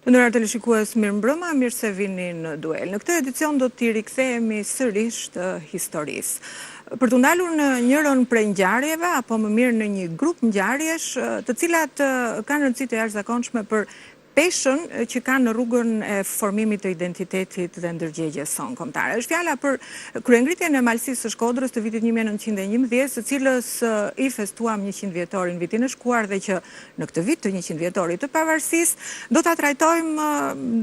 Të nderuar teleshikues, mirëmbrëma, mirë se vini në duel. Në këtë edicion do t'i rikthehemi sërish të historisë. Për të ndalur në njëron prej ngjarjeve, apo më mirë në një grup ngjarjesh, të cilat kanë rëndësi të jashtëzakonshme për peshën që kanë në rrugën e formimit të identitetit dhe ndërgjegjes sonë kombëtare. Është fjala për kryengritjen e Malësisë së Shkodrës të vitit 1911, së cilës i festuam 100 vjetorin vitin e shkuar dhe që në këtë vit të 100 vjetorit të pavarësisë do ta trajtojmë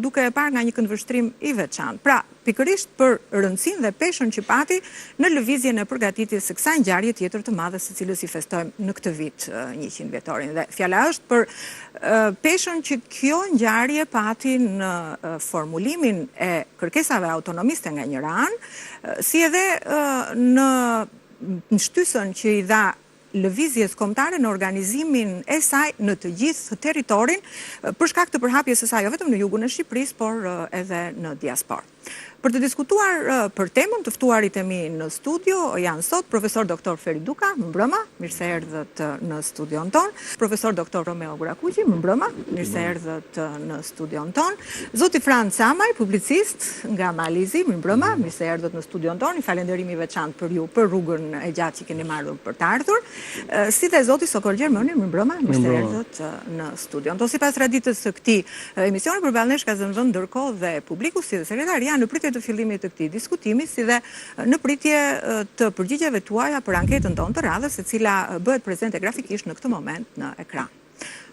duke e parë nga një këndvështrim i veçantë. Pra, pikërisht për rëndësinë dhe peshën që pati në lëvizjen e përgatitjes së kësaj ngjarje tjetër të madhe së cilës i festojmë në këtë vit 100 vjetorin. Dhe fjala është për peshën që kjo ngjarje pati në formulimin e kërkesave autonomiste nga njëra anë, si edhe në shtysën që i dha lëvizjes kombëtare në organizimin e saj në të gjithë territorin për shkak të përhapjes së saj jo vetëm në jugun e Shqipërisë, por edhe në diasporë. Për të diskutuar për temën, të ftuarit e mi në studio janë sot profesor doktor Feri Duka, mëmbrëma, mirë se erdhët në studion ton, profesor doktor Romeo Gurakuqi, mëmbrëma, mirë se erdhët në studion ton, zoti Franz Samaj, publicist nga Malizi, mëmbrëma, mirë se erdhët në studion ton, një falenderimi veçantë për ju për rrugën e gjatë që keni marrë për të ardhur, si dhe zoti Sokol Gjermoni, mëmbrëma, mirë se erdhët në studion ton. Sipas traditës së këtij emisioni përballë nesh ka zënë vend ndërkohë dhe publiku si dhe sekretaria në pritje të fillimit të këtij diskutimi, si dhe në pritje të përgjigjeve tuaja për anketën tonë të radhës, e cila bëhet prezente grafikisht në këtë moment në ekran.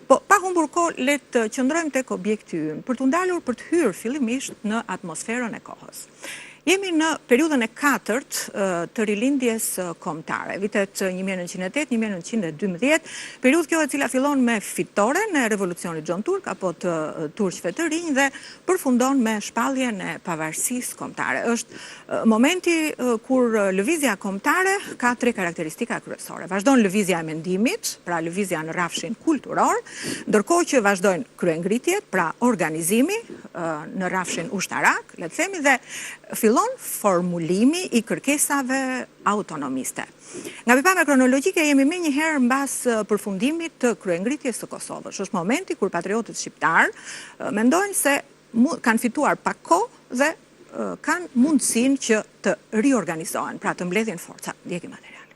Po, pa humbur kohë, le të qëndrojmë tek objekti ynë, për të ndalur për të hyrë fillimisht në atmosferën e kohës. Jemi në periudhën e 4 të rilindjes kombëtare, vitet 1908-1912, periudhë kjo e cila fillon me fitoren e revolucionit Gjon Turk apo të turqëve të rinj dhe përfundon me shpalljen e pavarësisë kombëtare. Është momenti kur lëvizja kombëtare ka 3 karakteristika kryesore. Vazhdon lëvizja e mendimit, pra lëvizja në rrafshin kulturor, ndërkohë që vazhdojnë kryengritjet, pra organizimi në rrafshin ushtarak, le të themi, dhe fillon formulimi i kërkesave autonomiste. Nga pikpamja kronologjike jemi me njëherë mbas përfundimit të kryengritjes së Kosovës. Është momenti kur patriotët shqiptar mendojnë se kanë fituar pak kohë dhe kanë mundësinë që të riorganizohen, pra të mbledhin forca. Ndjekim material.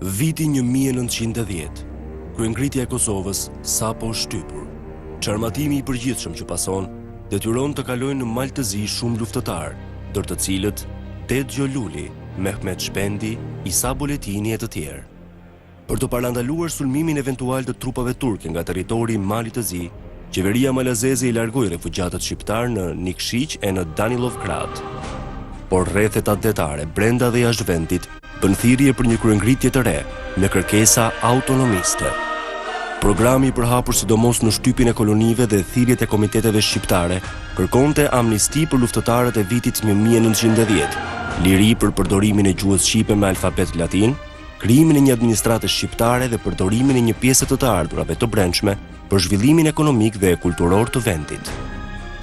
Viti 1910. Kryengritja e Kosovës sapo shtypur. Çarmatimi i përgjithshëm që pason detyron të kalojnë në Maltëzi shumë luftëtar, ndër të cilët Ted Gjoluli, Mehmet Shpendi, Isa Boletini e të tjerë. Për të parandaluar sulmimin eventual të trupave turke nga territori i Malit të Zi, qeveria malazeze i largoi refugjatët shqiptar në Nikšić e në Danilovgrad. Por rrethet atletare brenda dhe jashtë vendit bën thirrje për një kryengritje të re me kërkesa autonomiste. Programi i përhapur sidomos në shtypin e kolonive dhe thirrjet e komiteteve shqiptare kërkonte amnisti për luftëtarët e vitit 1910, liri për përdorimin e gjuhës shqipe me alfabet latin, krijimin e një administrate shqiptare dhe përdorimin e një pjese të ardhurave të brendshme për zhvillimin ekonomik dhe kulturor të vendit.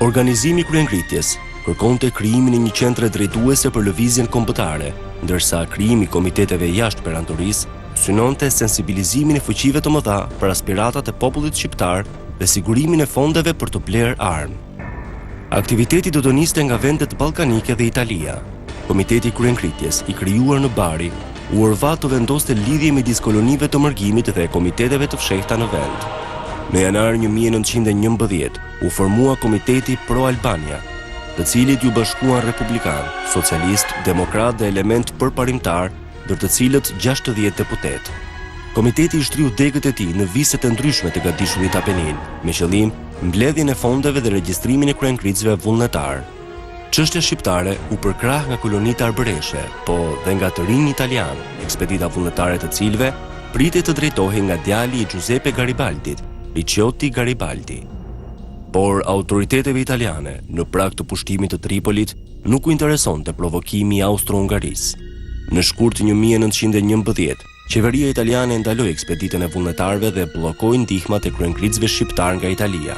Organizimi i kryengritjes kërkonte krijimin e një qendre drejtuese për lëvizjen kombëtare, ndërsa krijimi i komiteteve jashtë perandorisë synonte sensibilizimin e fuqive të mëdha për aspiratat e popullit shqiptar dhe sigurimin e fondeve për të blerë armë. Aktiviteti do të niste nga vendet ballkanike dhe Italia. Komiteti i kryengritjes, i krijuar në Bari, u urdhua të vendoste lidhje midis kolonive të mërgimit dhe komiteteve të fshehta në vend. Në janar 1911 u formua Komiteti Pro Albania, të cilit ju bashkuan republikan, socialist, demokrat dhe element përparimtar, ndër të cilët 60 deputet. Komiteti i shtriu degët e tij në viset e ndryshme të gatishullit Apenin, me qëllim mbledhjen e fondeve dhe regjistrimin e kryengritësve vullnetar. Çështja shqiptare u përkrah nga kolonitë arbëreshe, po dhe nga të rinj italian, ekspedita vullnetare të cilëve pritet të drejtohej nga djali i Giuseppe Garibaldit, Ricciotti Garibaldi. Por autoriteteve italiane, në prag të pushtimit të Tripolit, nuk u interesonte provokimi i Austro-Hungarisë. Në shkurt 1911, qeveria italiane ndaloi ekspeditën e vullnetarëve dhe bllokoi ndihmat e kryengritësve shqiptar nga Italia.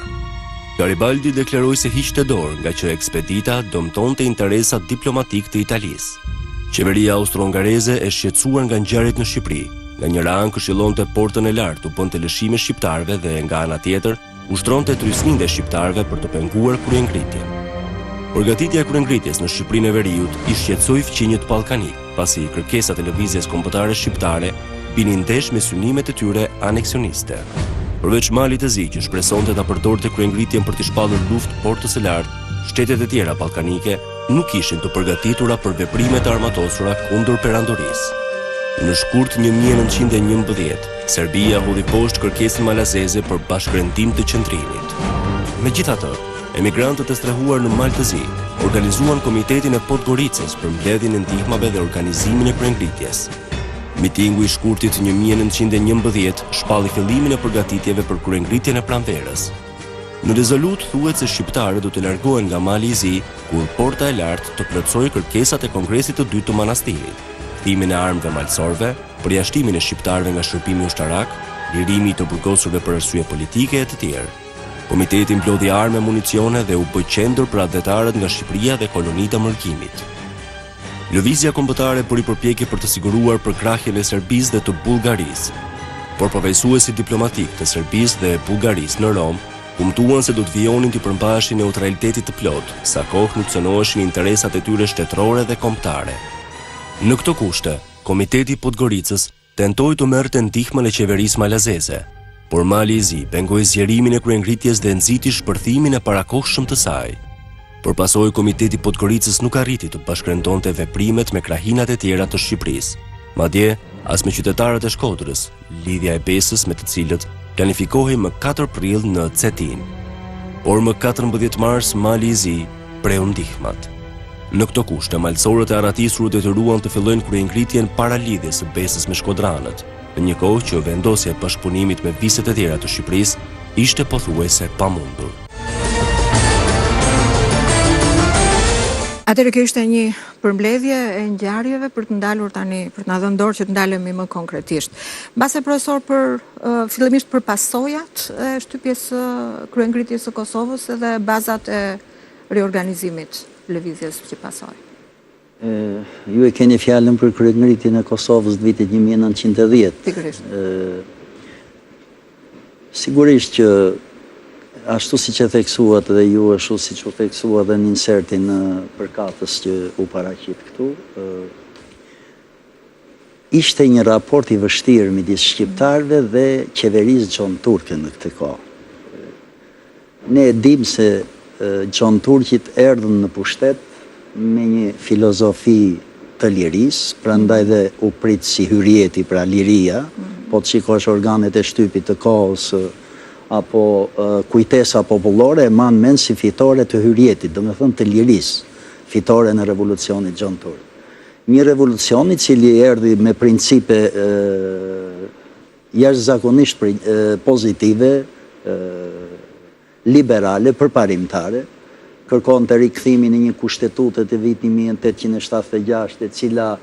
Garibaldi deklaroi se hiqte dorë nga që ekspedita dëmtonte interesat diplomatik të Italisë. Qeveria austro-hungareze e shqetësuar nga ngjarjet në Shqipëri, Nga njëra anë këshillonte portën e lartë u bënte lëshime shqiptarëve dhe nga ana tjetër ushtronte trysninë e shqiptarëve për të penguar kryengritjen. Përgatitja e kryengritjes në Shqipërinë e Veriut i shqetësoi fqinjët ballkanik, pasi kërkesat e lëvizjes kombëtare shqiptare binin ndesh me synimet e tyre aneksioniste. Përveç Malit të Zi që shpresonte ta përdorte kryengritjen për të shpallur luftë portës së lartë, shtetet e tjera ballkanike nuk ishin të përgatitura për veprime të armatosura kundër perandorisë. Në shkurt 1911, Serbia hodhi poshtë kërkesën malazeze për bashkërendim të qendrimit. Megjithatë, emigrantët e strehuar në Mal të Zi organizuan Komitetin e Podgoricës për mbledhjen e ndihmave dhe organizimin e kryengritjes. Mitingu i shkurtit 1911 shpalli fillimin e përgatitjeve për kryengritjen e pranverës. Në rezolut thuhet se shqiptarët do të largohen nga Mali i Zi kur porta e lartë të plotësojë kërkesat e Kongresit të dytë të Manastirit, kthimin e armëve malsorve, përjashtimin e shqiptarëve nga shërbimi ushtarak, lirimi i të burgosurve për arsye politike e të tjerë. Komiteti mblodhi armë e municione dhe u bë qendër për adhetarët nga Shqipëria dhe kolonitë e Mërkimit. Lëvizja kombëtare bëri përpjekje për të siguruar përkrahjen e Serbisë dhe të Bullgarisë, por përfaqësuesit diplomatik të Serbisë dhe Bullgarisë në Rom kumtuan se do të vijonin të përmbaheshin neutralitetit të plot, sa kohë nuk cënoheshin interesat e tyre shtetërore dhe kombëtare. Në këto kushte, Komiteti i Podgoricës tentoi të merrte ndihmën e qeverisë malazeze, por Mali i Zi pengoi zgjerimin e kryengritjes dhe nxiti shpërthimin e parakohshëm të saj. Përpasoj Komiteti i Podgoricës nuk arriti të bashkërendonte veprimet me krahinat e tjera të Shqipërisë, madje as me qytetarët e Shkodrës, lidhja e besës me të cilët planifikohej më 4 prill në Cetin. Por më 14 mars Mali i Zi preu ndihmat. Në këto kushte, malsorët e aratisur detyruan të fillojnë kryengritjen para lidhjes së besës me shkodranët, në një kohë që vendosja e bashkëpunimit me viset e tjera të Shqipërisë ishte pothuajse pamundur. Atëherë kjo ishte një përmbledhje e ngjarjeve për të ndalur tani, për të na dhënë dorë që të ndalemi më konkretisht. Mbase profesor, fillimisht për pasojat e shtypjes së kryengritjes së Kosovës dhe bazat e riorganizimit lëvizjes që pasoi. Ju e keni fjalën për kryengritjen e Kosovës të vitit 1910. Pikërisht. Sigurisht që ashtu si që theksuat dhe ju, ashtu si që theksuat dhe një insertin në përkatës që u paraqit këtu, ishte një raport i vështirë midis shqiptarëve dhe qeverisë Gjon Turke në këtë kohë. Ne e dim se Gjon Turqit erdhën në pushtet me një filozofi të lirisë, prandaj dhe u prit si hyrjeti, pra liria, po të shikosh organet e shtypit të kohës apo kujtesa popullore e man men si fitore të hyrjetit, do me thënë të lirisë, fitore në revolucionit Gjon Turk. Një revolucion i cili erdhi me principe jashtëzakonisht pozitive, liberale, përparimtare, kërkon të rikthimin e një kushtetute të vitit 1876, e cila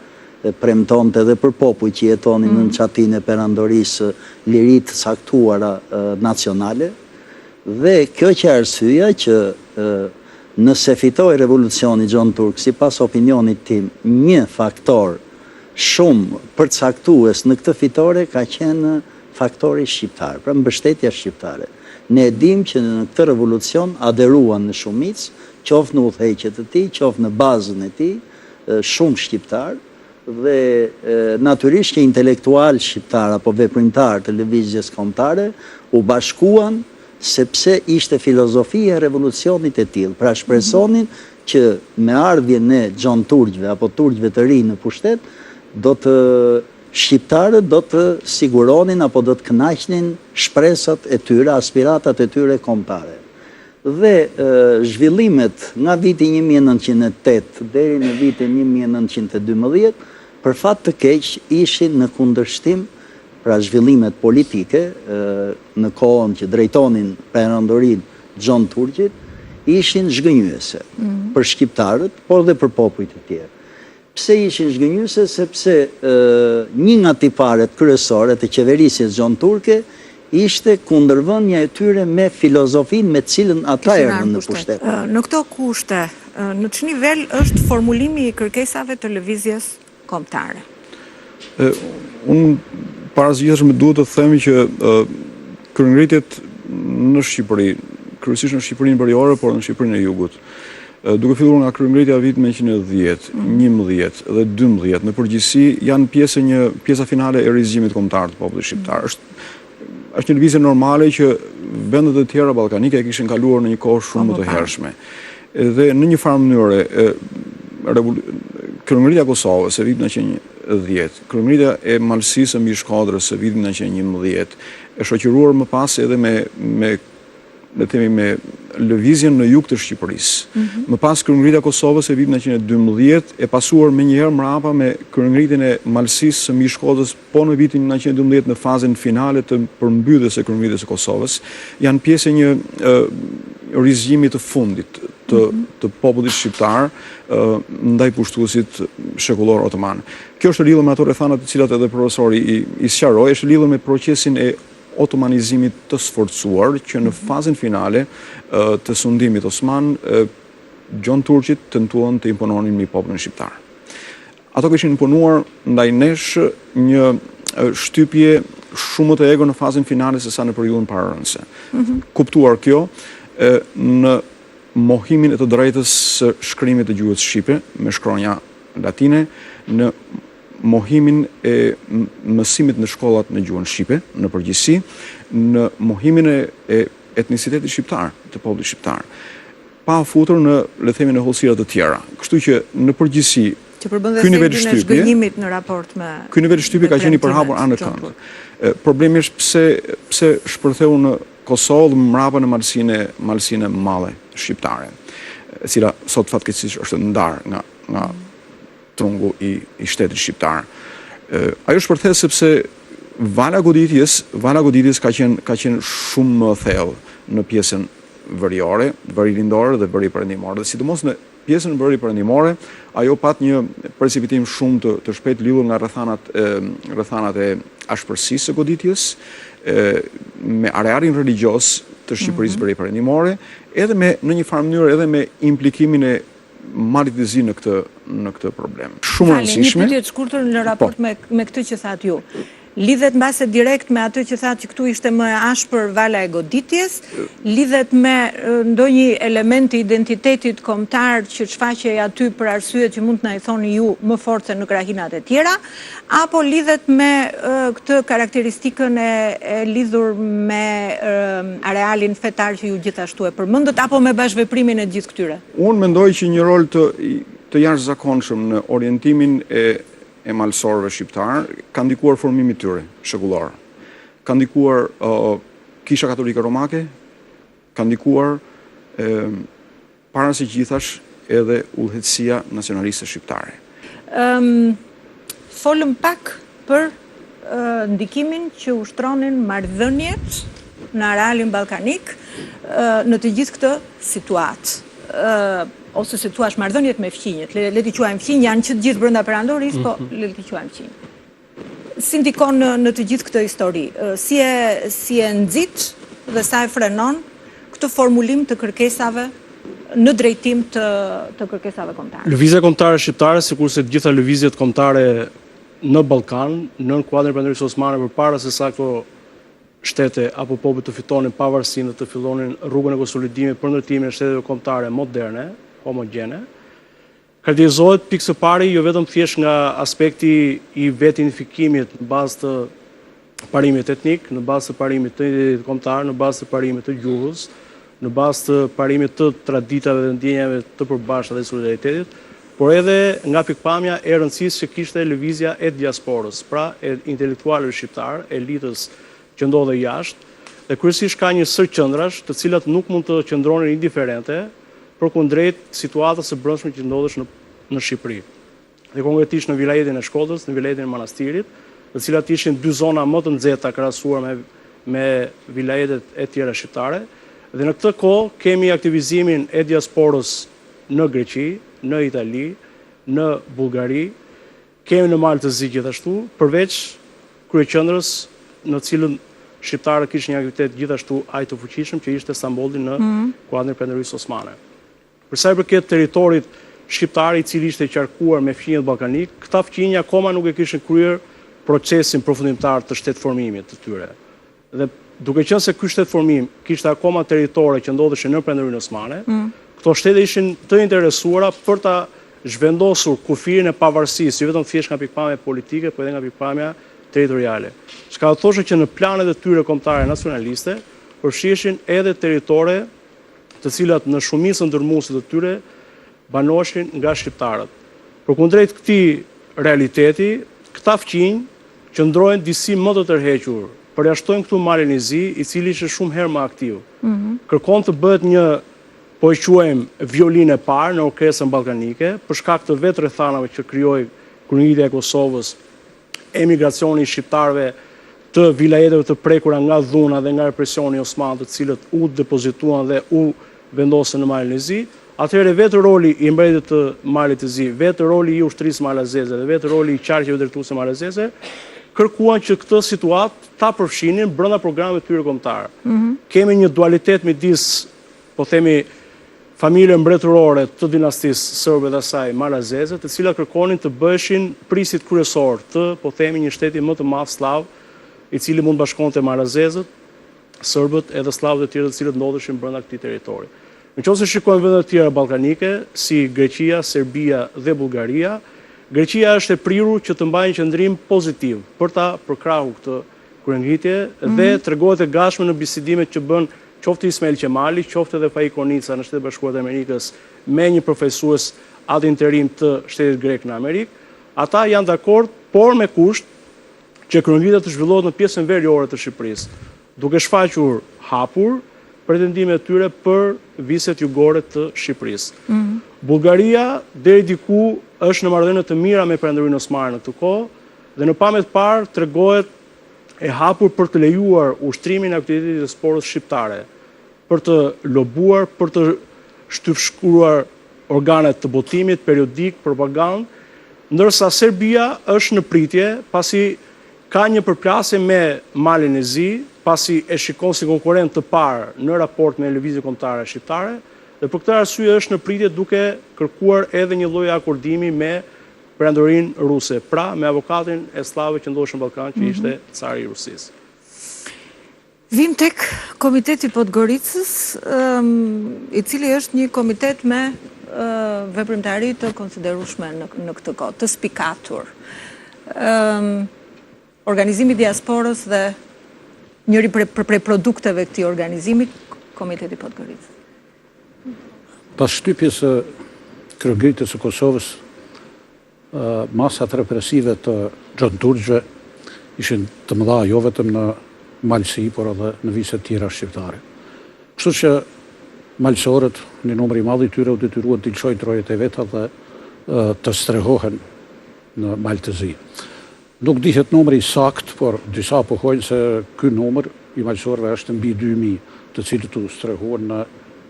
premtonte edhe për popull që jetonin në qatin e perandorisë lirit saktuara nacionale, dhe kjo që arsyeja që nëse fitoi revolucioni Gjon Turk, sipas opinionit tim, një faktor shumë përcaktues në këtë fitore ka qenë faktori shqiptar, pra mbështetja shqiptare. Ne e dim që në këtë revolucion aderuan në shumicë, qoftë në udhëheqjet e tij, qoftë në bazën e tij, shumë shqiptar, dhe natyrisht që intelektual shqiptar apo veprimtar të lëvizjes kombëtare u bashkuan sepse ishte filozofia e revolucionit e tillë. Pra shpresonin që me ardhjen e Gjon Turqve apo turqve të rinj në pushtet, shqiptarët do të siguronin apo do të kënaqnin shpresat e tyre, aspiratat e tyre kombëtare. Dhe zhvillimet nga viti 1908 deri në vitin 1912, për fat të keq ishin në kundërshtim, pra zhvillimet politike në kohën që drejtonin perandorin Gjon Turqit, ishin zhgënjyese për shqiptarët, por dhe për popujt e tjerë. Pse ishin zhgënjyese? Sepse një nga tiparet kryesore të qeverisjes Gjon Turke ishte kundërvënia e tyre me filozofin me cilën ata erdhën në pushtet. Në këto kushte, në ç'nivel nivel është formulimi i kërkesave të lëvizjes kombëtare? Unë Para së gjithashme duhet të themi që kryengritjet në Shqipëri, kryesisht në Shqipërinë Veriore, por në Shqipërinë e Jugut, duke filluar nga kryengritja e vitit 1910, 11 dhe 12, në përgjithësi janë pjesa finale e rizgjimit kombëtar të popullit shqiptar. Është një lëvizje normale që vendet e tjera ballkanike e kishin kaluar në një kohë shumë më të hershme. Dhe në një farë mënyrë kryengritja e Kosovës e vitit 1910, kryengritja e Malësisë mbi Shkodrës e vitit 1911 e shoqëruar më pas edhe me lëvizjen në jug të Shqipërisë. Më pas kryengritja e Kosovës e vitit 1912 e pasuar menjëherë mbrapa me kryengritjen e Malësisë mbi Shkodrës po në vitin 1912 në fazën finale të përmbylljes së kryengritjes së Kosovës, janë pjesë e një rizgjimi të fundit të popullit shqiptar ndaj pushtuesit shekullor otoman. Kjo është lidhur me ato rrethana të cilat edhe profesori i sqaroi, është lidhur me procesin e otomanizimit të sforcuar që në fazën finale të sundimit osman Gjon Turqit tentuan të impononin mbi popullin shqiptar. Ato kishin imponuar ndaj nesh një shtypje shumë më të ego në fazën finale se sa në periudhën pararënëse. Kuptuar kjo në mohimin e të drejtës së shkrimit të gjuhës shqipe me shkronja latine, në mohimin e mësimit në shkollat në gjuhën shqipe, në përgjithësi, në mohimin e etnicitetit shqiptar, të popullit shqiptar, pa futur në, le themi, në hollësira të tjera. Kështu që në përgjithësi ky nivel i shtypje në raport me ky nivel i shtypje ka qenë i përhapur anë kënd. Problemi është pse shpërtheu në Kosovë mbrapa në malësinë e madhe shqiptare, e cila sot fatkeqësisht është ndarë nga trungu i shtetit shqiptar. Ajo shpërthes sepse vala goditjes ka qenë shumë më thellë në pjesën veriore, veri lindore dhe veri perëndimore. Dhe sidomos në pjesën veri perëndimore, ajo pat një precipitim shumë të shpejt lidhur nga rrethanat e ashpërsisë së goditjes, me arealin religjos të Shqipërisë veri perëndimore, edhe në një farë mënyrë edhe me implikimin e marrit të zi në këtë problem. Shumë rëndësishme. Një pyetje të shkurtër në raport me këtë që thatë ju. Lidhet mbase direkt me atë që thatë që këtu ishte më ashpër vala e goditjes, lidhet me ndonjë element të identitetit kombëtar që shfaqej aty për arsyet që mund të na i thoni ju më fortë se në krahinat e tjera, apo lidhet me këtë karakteristikën e lidhur me arealin fetar që ju gjithashtu e përmendët, apo me bashkëveprimin e gjithë këtyre? Unë mendoj që një rol të jashtëzakonshëm në orientimin e malësorëve shqiptar ka ndikuar formimi tyre shekullor. Ka ndikuar Kisha Katolike Romake, ka ndikuar para se gjithash edhe udhëheqësia nacionaliste shqiptare. Folëm pak për ndikimin që ushtronin marrëdhëniet në arealin ballkanik në të gjithë këtë situatë. Ose se thua marrëdhëniet me fqinjet, le t'i quajmë fqinj, janë që të gjithë brenda perandorisë, po le t'i quajmë fqinj. Si ndikon në të gjithë këtë histori? Si e nxit dhe sa e frenon këtë formulim të kërkesave në drejtim të kërkesave kombëtare? Lëvizja kombëtare shqiptare, sikurse të gjitha lëvizjet kombëtare në Ballkan, në kuadrin e Perandorisë Osmane, përpara se sa këto shtete apo popujt të fitonin pavarësinë, të fillonin rrugën e konsolidimit për ndërtimin e shteteve kombëtare moderne, homogjene, karakterizohet pikë së pari jo vetëm thjesht nga aspekti i vetidentifikimit në bazë të parimit etnik, në bazë të parimit të identitetit kombëtar, në bazë të parimit të gjuhës, në bazë të parimit të traditave dhe ndjenjave të përbashkëta dhe solidaritetit, por edhe nga pikpamja e rëndësisë që kishte lëvizja e diasporës, pra e intelektualëve shqiptar, elitës që ndodhe jashtë, dhe kryesisht ka një sër qëndrash të cilat nuk mund të qëndronin indiferente përkundrejt situatës së brendshme që ndodhesh në Shqipëri. Dhe konkretisht në vilajetin e Shkodrës, në vilajetin e Manastirit, të cilat ishin dy zona më të nxehta krahasuar me vilajetet e tjera shqiptare. Dhe në këtë kohë kemi aktivizimin e diasporës në Greqi, në Itali, në Bullgari, kemi në Malë të Zi gjithashtu, përveç kryeqendrës në cilën shqiptarët kishin një aktivitet gjithashtu aq të fuqishëm që ishte Stambolli në kuadrin e Perandorisë Osmane. Për sa i përket territorit shqiptar i cili ishte qarkuar me fqinjet ballkanik, këta fqinje akoma nuk e kishin kryer procesin përfundimtar të shtetëformimit të tyre. Dhe duke qenë se ky shtetëformim kishte akoma territore që ndodheshin në Perandorinë Osmane, këto shtete ishin të interesuara për ta zhvendosur kufirin e pavarësisë, jo vetëm thjesht nga pikpamja politike, por edhe nga pikpamja territoriale. Çka do thoshte që në planet e tyre kombëtare nacionaliste përfshihen edhe territore të cilat në shumicën ndërmuese të tyre banoheshin nga shqiptarët. Përkundrejt këtij realiteti, këta fqinj qëndrojnë disi më të tërhequr, përjashtojnë këtu Malin e Zi, i cili ishte shumë herë më aktiv. Kërkon të bëhet një, po e quajmë, violinë e parë në orkestrën ballkanike, për shkak të vetë rrethanave që krijoi kryeqytetja e Kosovës, emigracioni i shqiptarëve të vilajeteve të prekura nga dhuna dhe nga represioni osman, të cilët u depozituan dhe u vendosën në Malin e Zi. Atëherë vetë roli i mbretërit të Malit të Zi, vetë roli i ushtrisë malazeze dhe vetë roli i qarqeve drejtuese malazeze kërkuan që këtë situatë ta përfshinin brenda programeve të tyre kombëtare. Kemi një dualitet midis, po themi, familje mbretërore të dinastisë serbe dhe asaj malazeze, të cilat kërkonin të bëheshin prisit kryesor të, po themi, një shteti më të madh slav, i cili mund bashkonte malazezët, serbët edhe slavët e tjerë të cilët ndodheshin brenda këtij territori. Nëse shikojmë vendet të tjera ballkanike, si Greqia, Serbia dhe Bullgaria, Greqia është e prirur që të mbajë një qëndrim pozitiv për ta përkrahur këtë kryengritje dhe tregohet e gatshme në bisedimet që bën qoftë Ismail Qemali, qoftë edhe Faik Konica në Shtetet Bashkuara të Amerikës me një përfaqësues ad interim të shtetit grek në Amerikë. Ata janë dakord, por me kusht që kryengritja të zhvillohet në pjesën veriore të Shqipërisë, duke shfaqur hapur pretendimet e tyre për viset jugore të Shqipërisë. Bullgaria deri diku është në marrëdhënie të mira me Perandorinë Osmane në këtë kohë dhe në pamjet e parë tregohet e hapur për të lejuar ushtrimin e aktivitetit të sportit shqiptare, për të lobuar, për të shtypshkruar organet të botimit periodik, propagandë, ndërsa Serbia është në pritje pasi ka një përplasje me Malin e Zi, pasi e shikon si konkurrent të parë në raport me lëvizje kombëtare shqiptare, dhe për këtë arsye është në pritje duke kërkuar edhe një lloj akordimi me Perandorinë Ruse, pra me avokatin e slavëve që ndodheshin në Ballkan, që ishte cari i Rusisë. Vim tek Komiteti i Podgoricës, i cili është një komitet me veprimtari të konsiderueshme në këtë kohë, të spikatur. Organizimi i diasporës dhe njëri prej produkteve këtij organizimi, Komiteti i Podgoricës. Pas shtypjes së kryengritjes së Kosovës, masat represive të xhonturgjve ishin të mëdha jo vetëm në Malësi, por edhe në viset tjera shqiptare. Kështu që malësorët, një numër i madh i tyre u detyruan të lëshojnë trojet e veta dhe të strehohen në Malë të Zi. Nuk dihet numri sakt, por disa pohojnë se ky numër i malësorëve është mbi 2000, të cilët u strehuan në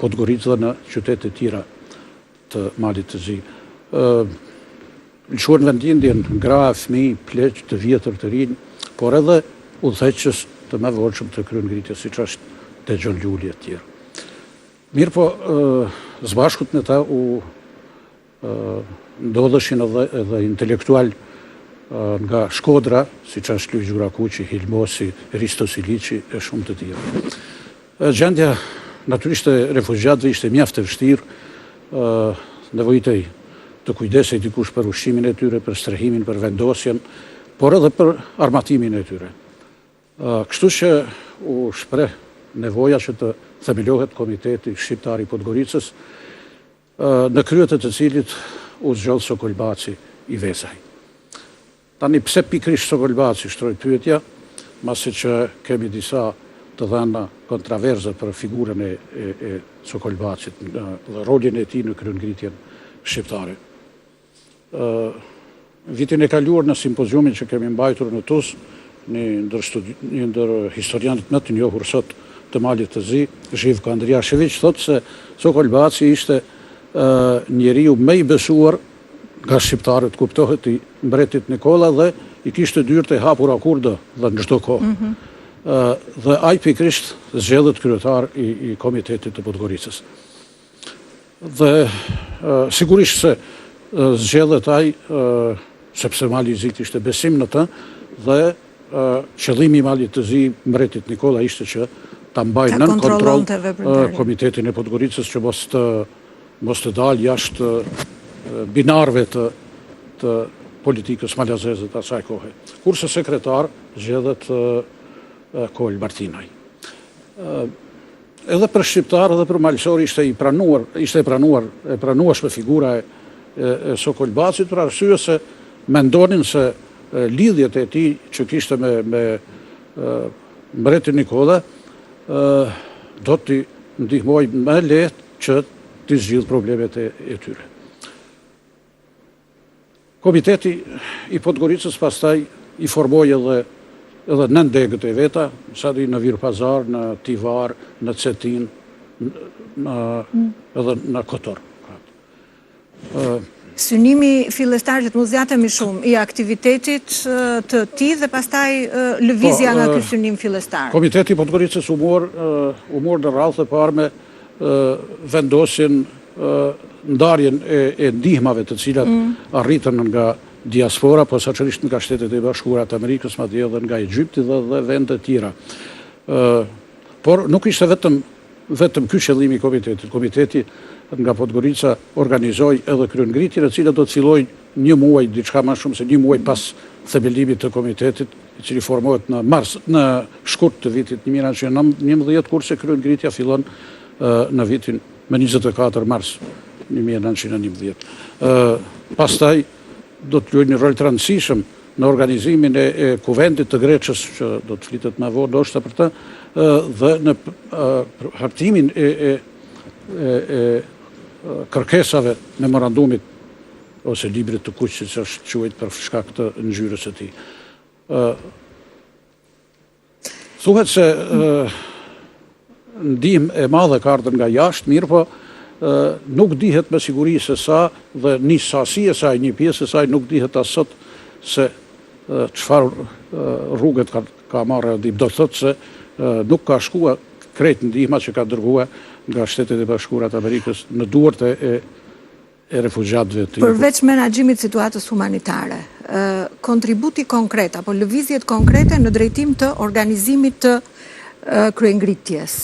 Podgoricë dhe në qytete tjera të Malit të Zi. Lëshuan vendindjen gra, fëmijë, pleq, të vjetër, të rinj, por edhe udhëheqës të mëdhenj të kryengritjes, siç është Dexhon Luli e tjerë. Mirë po, së bashkut me ta u ndodheshin edhe intelektual nga Shkodra, siç është Lujë Gjurakuqi, Hilmosi, Risto Siliqi e shumë të tjerë. Gjendja natyrisht e refugjatëve ishte mjaft e vështirë, nevojitej të kujdesej dikush për ushqimin e tyre, për strehimin, për vendosjen, por edhe për armatimin e tyre. Kështu që u shpreh nevoja që të themelohet Komiteti Shqiptar i Podgoricës, në kryet e të cilit u zgjodh Sokol Baci i Vezaj. Tani pse pikërisht Sokol Baci, shtroj pyetja, masi që kemi disa të dhëna kontraverze për figurën e Sokol Bacit dhe rolin e tij në kryengritjen shqiptare. Vitin e kaluar në simpoziumin që kemi mbajtur në Tuz, një ndër historianët më të njohur sot të Malit të Zi, Zhivko Andriashević, thotë se Sokol Baci ishte njeriu më i besuar nga shqiptarët, kuptohet, i mbretit Nikola, dhe i kishte dyert e hapura kurdo dhe në çdo kohë. Dhe ai pikërisht zgjedhët kryetar i Komitetit të Podgoricës. Dhe sigurisht se zgjedhët ai sepse Mali i Zit ishte besim në të, dhe qëllimi i Malit të Zi, mbretit Nikola, ishte që ta mbaj nën kontroll Komitetin e Podgoricës që mos të dalë jashtë binarëve të politikës malazeze të asaj kohe. Kurse sekretar zgjedhet Kol Martinaj. Edhe për shqiptar edhe për malësor ishte e pranueshme figura e Sokol Bacit, për arsye se mendonin se lidhjet e tij që kishte me mbretin Nikola do t'i ndihmoj më lehtë që t'i zgjidh problemet e tyre. Komiteti i Podgoricës pastaj i formoi edhe 9 degët e veta, në Virpazar, në Tivar, në Cetin, edhe në Kotor. Synimi fillestar që të mos zgjatemi shumë i aktivitetit të tij dhe pastaj lëvizja nga ky synim fillestar. Komiteti i Podgoricës u mor në radhë e parë me vendosin ndarjen e ndihmave të cilat arritën nga diaspora, posaçërisht nga Shtetet e Bashkuara të Amerikës, madje edhe nga Egjipti dhe vende të tjera. Por nuk ishte vetëm ky qëllimi i komitetit. Komiteti nga Podgorica organizoi edhe kryengritjen e cila do të fillojë një muaj, diçka më shumë se një muaj pas themelimit të komitetit, i cili formohet në shkurt të vitit 1911, kurse kryengritja fillon në vitin me 24 mars 1911. Pastaj do të luajë një rol të rëndësishëm në organizimin e Kuvendit të Greçës, që do të flitet më vonë ndoshta për të, dhe në hartimin e kërkesave memorandumit ose librit të kuq, siç është quajtur për shkak të ngjyrës së tij. Thuhet se ndihmë e madhe ka ardhur nga jashtë, mirë po nuk dihet me siguri se sa, dhe një sasi e saj, një pjesë e saj nuk dihet as sot se çfarë rrugët ka marrë ndihmë. Do thotë se nuk ka shkuar krejt ndihma që ka dërguar nga Shtetet e Bashkuara të Amerikës në duart e refugjatëve të Përveç menaxhimit situatës humanitare, kontributi konkret apo lëvizjet konkrete në drejtim të organizimit të kryengritjes,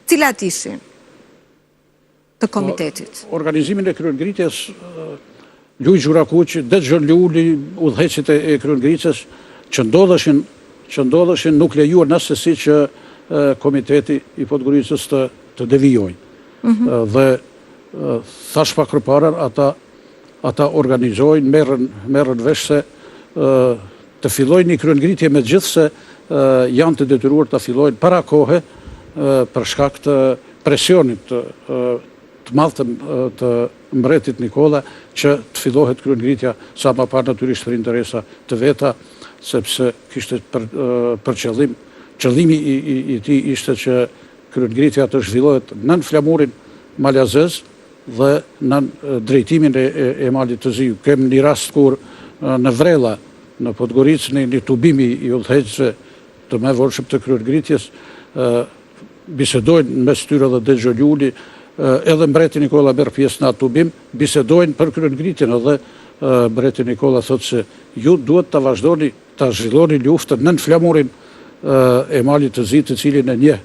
cilat ishin të komitetit? Organizimin e kryengritjes, Luj Gjurakuqi, Dexhon Luli, udhëheqësit e kryengritjes që ndodheshin nuk lejuar asnjësi që Komiteti i Podgoricës të devijojnë. Dhe thash pak përpara, ata organizojnë, merren vesh se të fillojnë një kryengritje, megjithse janë të detyruar të fillojnë para kohe për shkak të presionit të madh të mbretit Nikola që të fillohet kryengritja sa më parë, natyrisht për interesa të veta, sepse kishte për qëllimi i tij ishte që kryengritja të zhvillohet nën flamurin malazez dhe nën drejtimin e Malit të Zi. Kem një rast kur në Vrella, në Podgoricë, një tubimi i udhëheqësve të mëvorshëm të kryengritjes, bisedojnë mes tyre dhe Dexhon Luli, edhe mbreti Nikola merr pjesë në atë tubim, bisedojnë për kryengritjen, edhe mbreti Nikola thotë se ju duhet ta vazhdoni, ta zhvilloni luftën nën flamurin e Malit të Zi, të cilin e njeh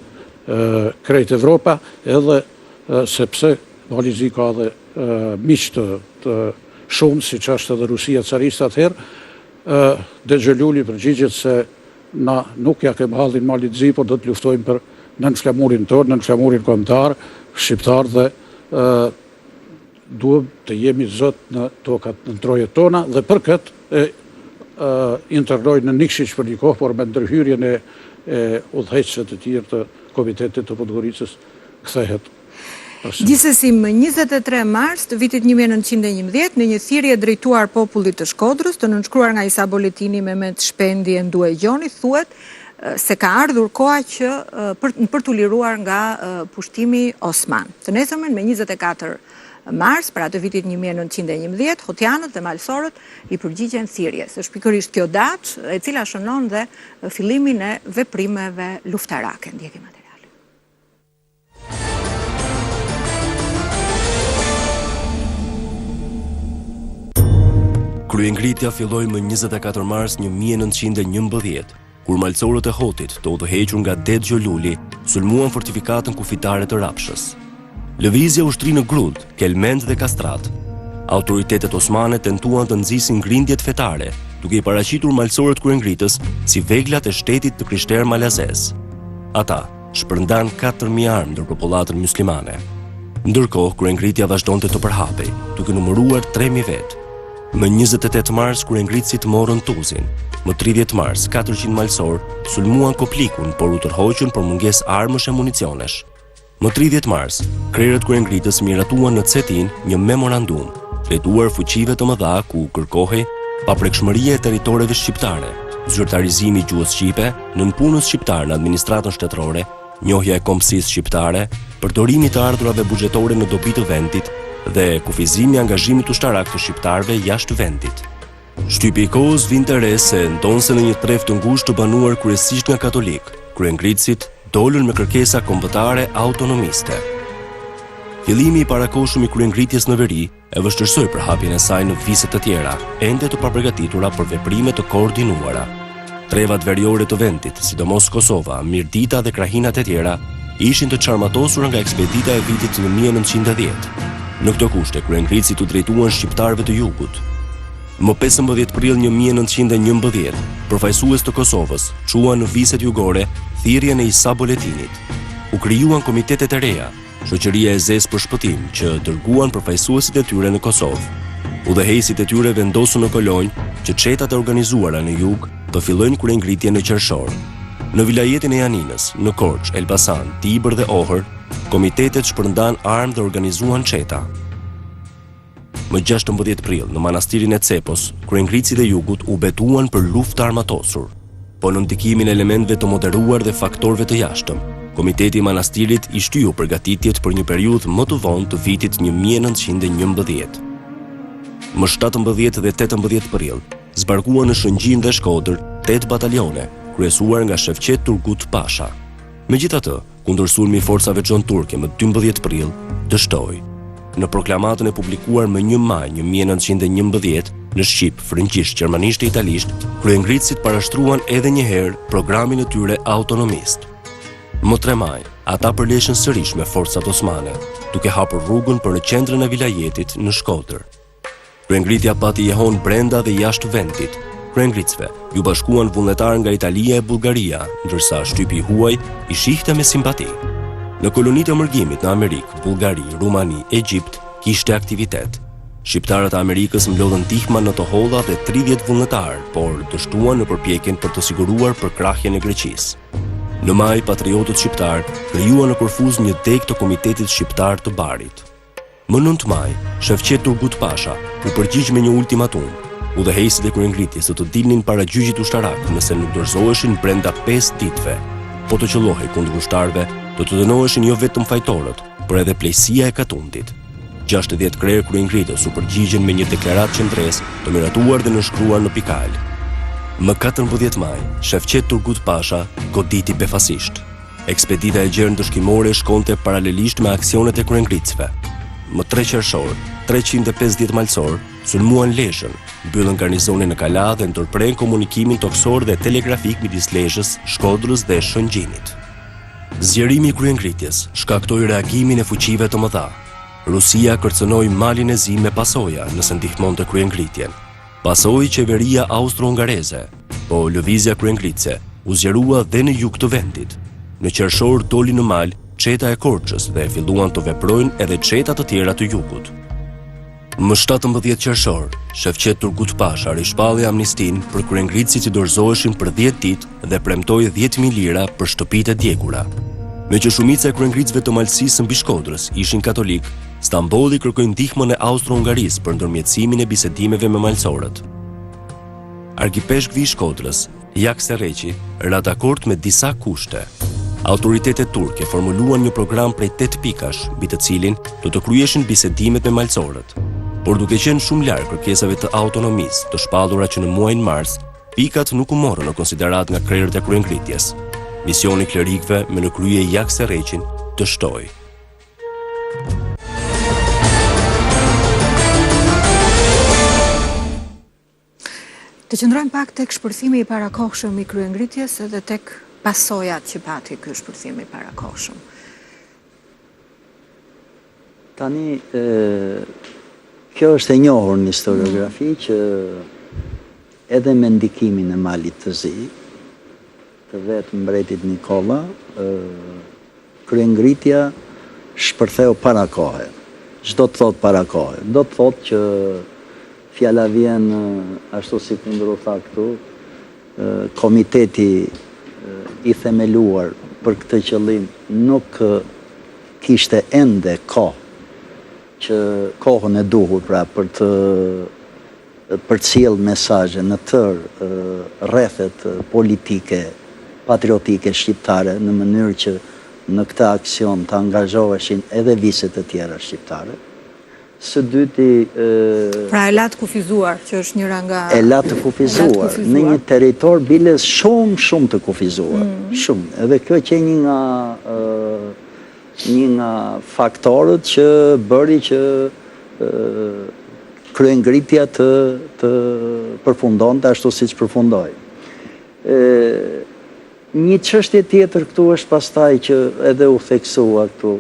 krejt Evropa, edhe sepse Mali i Zi ka edhe miq të shumë, siç është edhe Rusia cariste atëherë. Dexhon Luli përgjigjet se na nuk ja kem hallin Malit të Zi, por do të luftojmë për nën flamurin tonë, nën flamurin kombëtar, shqiptar, dhe duhem të jemi zot në tokat, në trojet tona, dhe për këtë internojnë në Nikšić për një kohë, por me ndërhyrjen e udhëheqësve të tjerë të Komitetit të Podgoricës kthehet. Gjithsesi, më 23 mars të vitit 1911, në një thirrje drejtuar popullit të Shkodrës, të nënshkruar nga Isa Boletini, Mehmet Shpendi e Nduaj Gjoni, thuhet se ka ardhur koha që për t'u liruar nga pushtimi Osman. Të nesërmen, me 24 mars, pra të vitit 1911, hotianët dhe malësorët i përgjigjen thirrjes. Është pikërisht kjo datë e cila shënon dhe fillimin e veprimeve luftarake. Ndjekim materialin. Kryengritja filloi më 24 mars 1911, kur malcorët e Hotit, të udhëhequr nga Det Gjoluli, sulmuan fortifikatën kufitare të Rapshës. Lëvizja ushtri në Grud, Kelmend dhe Kastrat. Autoritetet osmane tentuan të nxisin grindjet fetare, duke i paraqitur malcorët kryengritës si veglat e shtetit të krishterë malazez. Ata shpërndan 4.000 armë ndër popullatën muslimane. Ndërkohë, kryengritja vazhdonte të përhapej, duke numëruar 3.000 vetë. Më 28 mars, kryengritësit morën Tuzin. Më 30 mars, 400 malsor sulmuan Koplikun, por u tërhoqën për mungesë armësh e municionesh. Më 30 mars, krerët kryengritës miratuan në Cetin një memorandum, letuar fuqive të mëdha ku kërkohej paprekshmëria e territoreve shqiptare, zyrtarizimi i gjuhës shqipe, nënpunës shqiptar në administratën shtetërore, njohja e kombësisë shqiptare, përdorimi të ardhurave buxhetore në dobi të vendit dhe kufizimi i angazhimit ushtarak të shqiptarëve jashtë vendit. Shtypi i kohës vinte re se ndonse në një treft të ngushtë të banuar kryesisht nga katolik, kryengritësit dolën me kërkesa kombëtare autonomiste. Fillimi i parakohshëm i kryengritjes në veri e vështirësoi përhapjen e saj në viset të tjera, ende të papërgatitura për veprime të koordinuara. Trevat veriore të vendit, sidomos Kosova, Mirdita dhe krahinat e tjera, ishin të çarmatosura nga ekspedita e vitit 1910. Në këto kushte, kryengritësit u drejtuan shqiptarëve të jugut. Më 15 prill 1911, përfaqësues të Kosovës çuan në viset jugore thirrjen e Isa Boletinit. U krijuan komitetet e reja, shoqëria e zezë për shpëtim, që dërguan përfaqësuesit e tyre në Kosovë. Udhëheqësit e tyre vendosën në Kolonjë që çetat e organizuara në jug të fillojnë kryengritjen në qershor. Në vilajetin e Janinës, në Korçë, Elbasan, Tibër dhe Ohër, komitetet shpërndan armë dhe organizuan çeta. Më 16 prill, në manastirin e Cepos, kryengritësit e jugut u betuan për luftë armatosur, po në ndikimin e elementëve të moderuar dhe faktorëve të jashtëm. Komiteti i manastirit i shtyu përgatitjet për një periudhë më të vonë të vitit 1911. Më 17 dhe 18 prill, zbarkuan në Shëngjin dhe Shkodër 8 batalione, kryesuar nga Shefqet Turgut Pasha. Megjithatë, kundër sulmi i forcave xhon turke më 12 prill, dështoi. Në proklamatën e publikuar më 1 maj 1911 në shqip, frëngjisht, gjermanisht e italisht, kryengritësit parashtruan edhe një herë programin e tyre autonomist. Më 3 maj, ata përleshën sërish me forcat osmane, duke hapur rrugën për në qendrën e vilajetit në Shkodër. Kryengritja pati jehon brenda dhe jashtë vendit. Kryengritësve ju bashkuan vullnetar nga Italia e Bullgaria, ndërsa shtypi i huaj i shihte me simpati. Në kolonitë e mërgimit në Amerikë, Bullgari, Rumani, Egjipt kishte aktivitet. Shqiptarët e Amerikës mblodhën ndihma në të holla dhe 30 vullnetar, por dështuan në përpjekjen për të siguruar përkrahjen e Greqisë. Në maj, patriotët shqiptar krijuan në Korfuz një deg të Komitetit Shqiptar të Barit. Më 9 maj, Shefqet Turgut Pasha u përgjigj me një ultimatum. Udhëheqësit e kryengritjes të dilnin para gjyqit ushtarak nëse nuk dorëzoheshin brenda 5 ditëve. Po të qellohej kundër ushtarëve, do të dënoheshin jo vetëm fajtorët, por edhe plejësia e Katundit. 60 krerë kryengritës u përgjigjen me një deklaratë qendresë të miratuar dhe nënshkruar në pikal. Më 14 maj, Shefqet Turgut Pasha goditi befasisht. Ekspedita e gjerë ndëshkimore shkonte paralelisht me aksionet e kryengritësve. Më 3 qershor, 350 malsor sulmuan Lezhën, mbyllën garnizonin në Kala dhe ndërpren komunikimin toksor dhe telegrafik midis Lezhës, Shkodrës dhe Shëngjinit. Zgjerimi i kryengritjes shkaktoi reagimin e fuqive të mëdha. Rusia kërcënoi Malin e Zi me pasoja nëse ndihmonte kryengritjen. Pasoi qeveria austro-hungareze, po lëvizja kryengritëse u zgjerua dhe në jug të vendit. Në qershor doli në mal çeta e Korçës dhe filluan të veprojnë edhe çeta të tjera të jugut. Më 17 qershor, Shefqet Turgut Pasha rishpalli amnistin për kryengritësit që dorëzoheshin për 10 ditë dhe premtoi 10.000 lira për shtëpitë e djegura. Me që shumica e kryengritësve të Malësisë mbi Shkodrës ishin katolik, Stambolli kërkoi ndihmën e Austro-Hungarisë për ndërmjetësimin e bisedimeve me malsorët. Argipeshkvi i Shkodrës, Jak Serreqi, ra dakord me disa kushte. Autoritetet turke formuluan një program prej 8 pikash, mbi të cilin do të kryeshin bisedimet me malsorët. Por duke qenë shumë larg kërkesave të autonomisë të shpallura që në muajin mars, pikat nuk u morën në konsiderat nga krerët e kryengritjes. Misioni klerikëve me në krye Jak Serreqin dështoi. Të qëndrojmë pak tek shpërthimi i parakohshëm i kryengritjes edhe tek pasojat që pati ky shpërthim i parakohshëm. Tani, kjo është e njohur në historiografi që edhe me ndikimin e Malit të Zi, të vetë mbretit Nikola, kryengritja shpërtheu para kohe. Çdo të thot para kohe. Do të thot që fjala vjen ashtu si kundru tha këtu, komiteti i themeluar për këtë qëllim nuk kishte ende kohën e duhur pra për të përcjell mesazhe në tërë rrethet politike, patriotike shqiptare në mënyrë që në këtë aksion të angazhoheshin edhe viset e tjera shqiptare. Së dyti... Pra e latë kufizuar, që është njëra nga... E latë kufizuar, në një territor biles shumë të kufizuar. Shumë. Edhe kjo që një nga faktorët që bëri që kryengritja të përfundonte ashtu siç përfundoi. Një çështje tjetër këtu është pastaj që edhe u theksua këtu,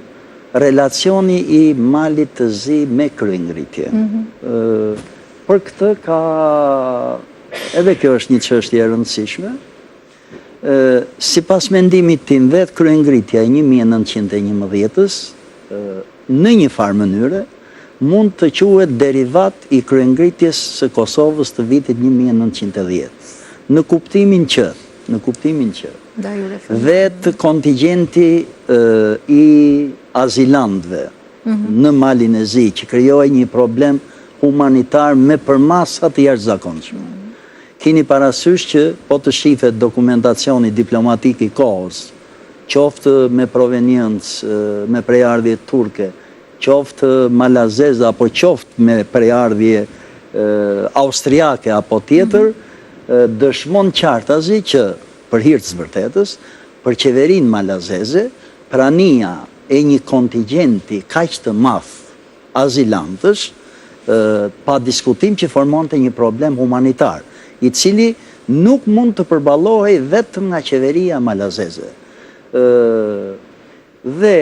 relacioni i Malit të Zi me kryengritje. Për këtë ka, edhe kjo është një çështje e rëndësishme, sipas mendimit tim vetë kryengritja e 1911-s, në një farë mënyre, mund të quhet derivat i kryengritjes së Kosovës të vitit 1910. Në kuptimin që vetë kontingjenti i azilantëve në Malin e Zi që krijoi një problem humanitar me përmasa të jashtëzakonshme. Keni parasysh që po të shifet dokumentacioni diplomatik i kohës, qoftë me proveniencë, me prejardhje turke, qoftë malazeze apo qoftë me prejardhje austriake apo tjetër, dëshmon qartazi që për hir të vërtetës, për qeverinë malazeze, prania e një kontingjenti kaq të madh azilantësh, pa diskutim që formonte një problem humanitar, i cili nuk mund të përballohej vetëm nga qeveria malazeze. Dhe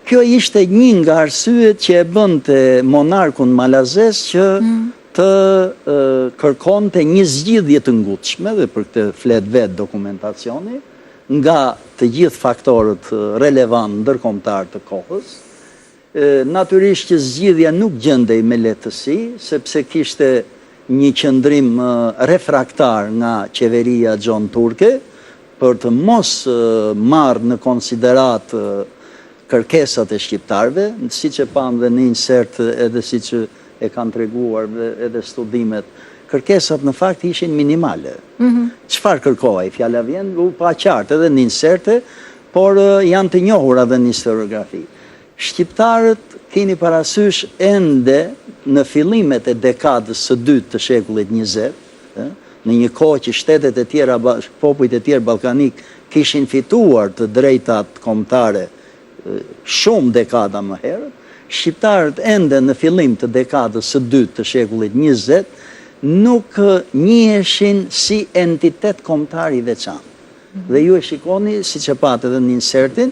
kjo ishte një nga arsyet që e bënte monarkun malazez që të kërkonte një zgjidhje të ngutshme, dhe për këtë flet vetë dokumentacioni, nga të gjithë faktorët relevant ndërkombëtar të kohës. Natyrisht që zgjidhja nuk gjendej me lehtësi, sepse kishte një qëndrim refraktar nga qeveria Gjon Turke për të mos marrë në konsiderat kërkesat e shqiptarëve, siç e pam dhe në insert edhe siç e kanë treguar edhe studimet, kërkesat në fakt ishin minimale. Çfarë kërkohej? Fjala vjen u pa qartë edhe në inserte, por janë të njohura edhe në historiografi. Shqiptarët keni parasysh ende në fillimet e dekadës së dytë të shekullit 20, në një kohë që shtetet e tjera, popujt e tjerë ballkanik kishin fituar të drejtat kombëtare shumë dekada më herët, shqiptarët ende në fillim të dekadës së dytë të shekullit 20 nuk njiheshin si entitet kombëtar i veçantë. Dhe ju e shikoni, siç e patë edhe në insertin,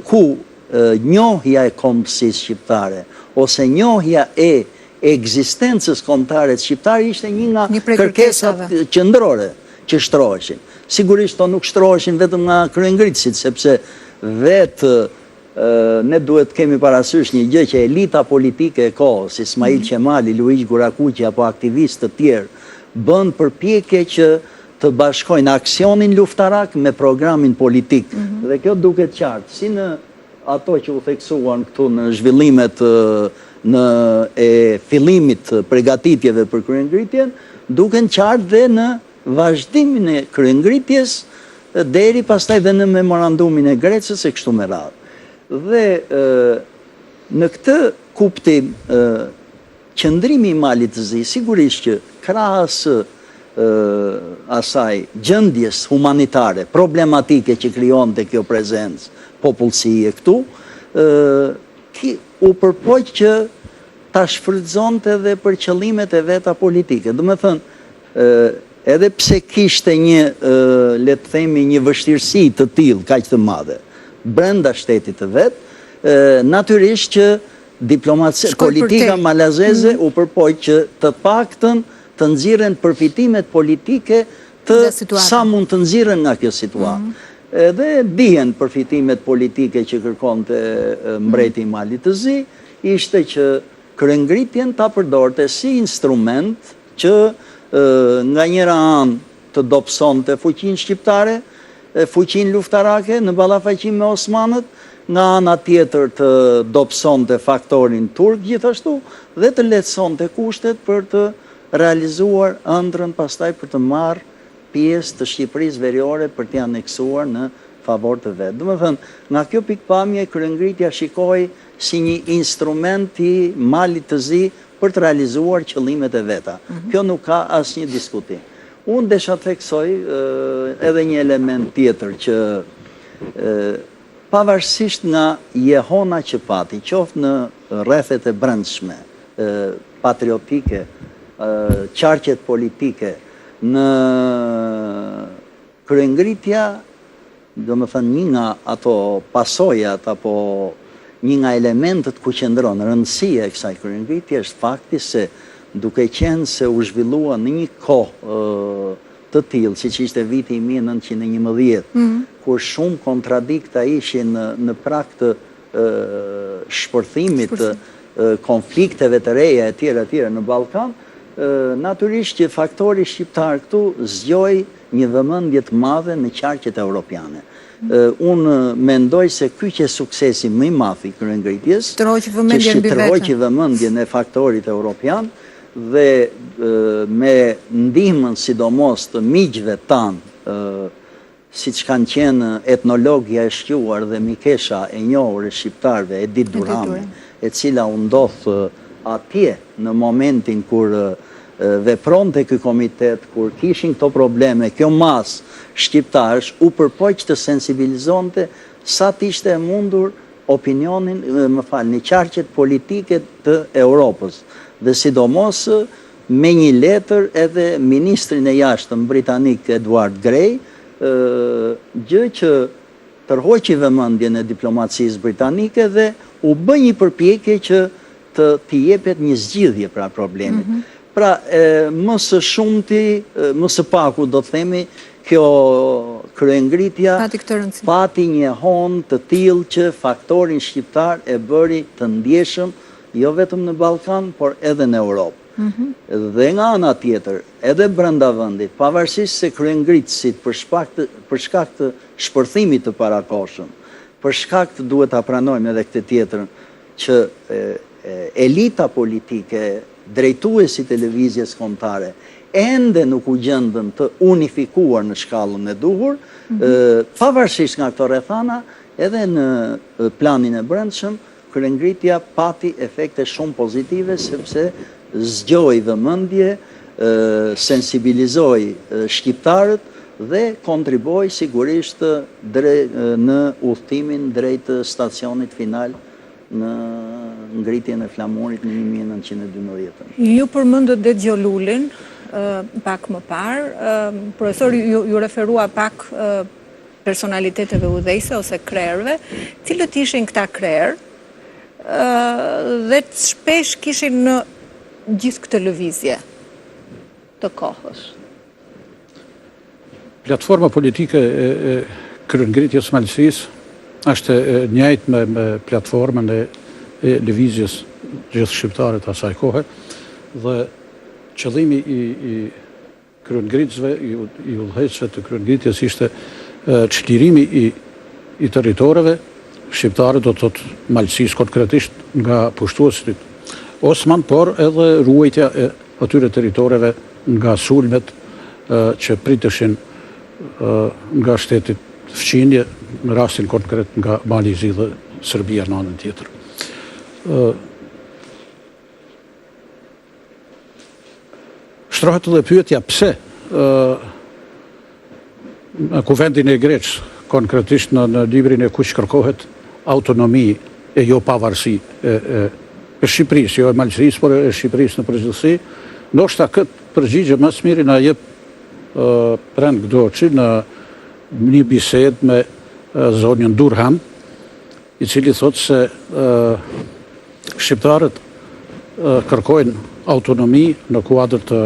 ku njohja e kombësisë shqiptare ose njohja e ekzistencës kombëtare të shqiptarë ishte një nga kërkesat qendrore që shtroheshin. Sigurisht to nuk shtroheshin vetëm nga kryengritësit, sepse vetë ne duhet kemi parasysh një gjë që elita politike e kohës, Ismail Qemali, Luiq Gurakuqi apo aktivistë të tjerë, bën përpjekje që të bashkojnë aksionin luftarak me programin politik. Dhe kjo duket qartë, si në ato që u theksuan këtu në zhvillimet e fillimit përgatitjeve për kryengritjen, duken qartë dhe në vazhdimin e kryengritjes deri pastaj dhe në memorandumin e Grecës e kështu me radhë. Dhe në këtë kuptim, qëndrimi i Malit të Zi, sigurisht që krahas asaj gjendjes humanitare, problematike që krijonte kjo prezencë popullsie këtu, u përpoq që ta shfrytëzonte edhe për qëllimet e veta politike. Do të thënë, edhe pse kishte një, le të themi, një vështirësi të tillë kaq të madhe brenda shtetit të vet, natyrisht që politika malazeze u përpoj që të paktën të nxirren përfitimet politike të sa mund të nxirren nga kjo situatë. Edhe dihen përfitimet politike që kërkonte mbreti i Malit të Zi, ishte që kryengritjen ta përdorte si instrument që nga njëra anë të dobësonte fuqinë shqiptare, fuqinë luftarake në ballafaqim me Osmanët, nga ana tjetër të dobësonte faktorin turk gjithashtu dhe të lehtësonte kushtet për të realizuar ëndrrën pastaj për të marrë pjesë të Shqipërisë Veriore për t'i aneksuar në favor të vet. Domethënë, nga kjo pikpamje kryengritja shikoi si një instrument i Malit të Zi për të realizuar qëllimet e veta. Kjo nuk ka asnjë diskutim. Unë desha të theksoj edhe një element tjetër që pavarësisht nga jehona që pati, qoftë në rrethet e brendshme, patriotike, qarqet politike, në kryengritja, do më thënë një nga ato pasojat apo një nga elementet ku qëndron rëndësia e kësaj kryengritje është fakti se duke qenë se u zhvillua në një kohë të tillë, siç ishte viti i 1911, kur shumë kontradikta ishin në prag të shpërthimit të konflikteve të reja e tjera në Ballkan, natyrisht që faktori shqiptar këtu zgjoi një vëmendje të madhe në qarqet europiane. Unë mendoj se ky që suksesi më i madh i kryengritjes, që tërhoqi vëmendjen e faktorit europian dhe me ndihmën sidomos të miqve tanë, siç kanë qenë etnologja e shquar dhe mikesha e njohur e shqiptarëve, Edith Durrami, e cila u ndodh atje në momentin kur vepronte ky komitet, kur kishin këto probleme, kjo mas shqiptarësh u përpoq të sensibilizonte sa t'ishte e mundur opinionin, në qarqet politike të Europës. Dhe sidomos me një letër edhe ministrin e jashtëm britanik Edward Grey, gjë që tërhoqi vëmendjen e diplomacisë britanike dhe u bë një përpjekje që t'i jepet një zgjidhje pra problemit. Pra, më së shumti, më së paku do të themi, kjo kryengritja pati një hon të tillë që faktorin shqiptar e bëri të ndjeshëm jo vetëm në Ballkan, por edhe në Europë. Dhe nga ana tjetër, edhe brenda vendit, pavarësisht se kryengritësit për shkak të shpërthimit të parakohshëm, për shkak të duhet ta pranojmë edhe këtë tjetrën, që elita politike, drejtuesi televizjes kombëtare, ende nuk u gjendën të unifikuar në shkallën e duhur, pavarësisht nga këto rrethana, edhe në planin e brendshëm, kryengritja pati efekte shumë pozitive, sepse zgjoi vëmendje, sensibilizoi shqiptarët dhe kontriboi sigurisht në udhëtimin drejt stacionit final në ngritjen e flamurit në 1912. Ju përmendët dhe Xholulin pak më parë, profesori ju referua pak personaliteteve udhëheqëse ose krerëve, cilët ishin këta krerë dhe shpesh kishin në gjithë këtë lëvizje të kohës. Platforma politike e kryengritjes Malësisë është njëjtë me platformën e lëvizjes gjithë shqiptare të asaj kohe, dhe qëllimi i kryengritësve, i udhëheqësve të kryengritjes ishte çlirimi i territoreve shqiptare, do të thotë Malësisë konkretisht nga pushtuesit Osman, por edhe ruajtja e atyre territoreve nga sulmet që priteshin nga shtetit fqinje, në rastin konkret nga Mali i Zi dhe Serbia në anën tjetër. Shtrohet edhe pyetja pse në Kuvendin e Greqës, konkretisht në librin e kuq kërkohet autonomi e jo pavarësi e Shqipërisë, jo e Malësisë, por e Shqipërisë në përgjithësi, ndoshta këtë përgjigje më së miri na jep Prend Gdoçi në një bisedë me zonjën Durham, i cili thotë se shqiptarët kërkojnë autonomi në kuadër të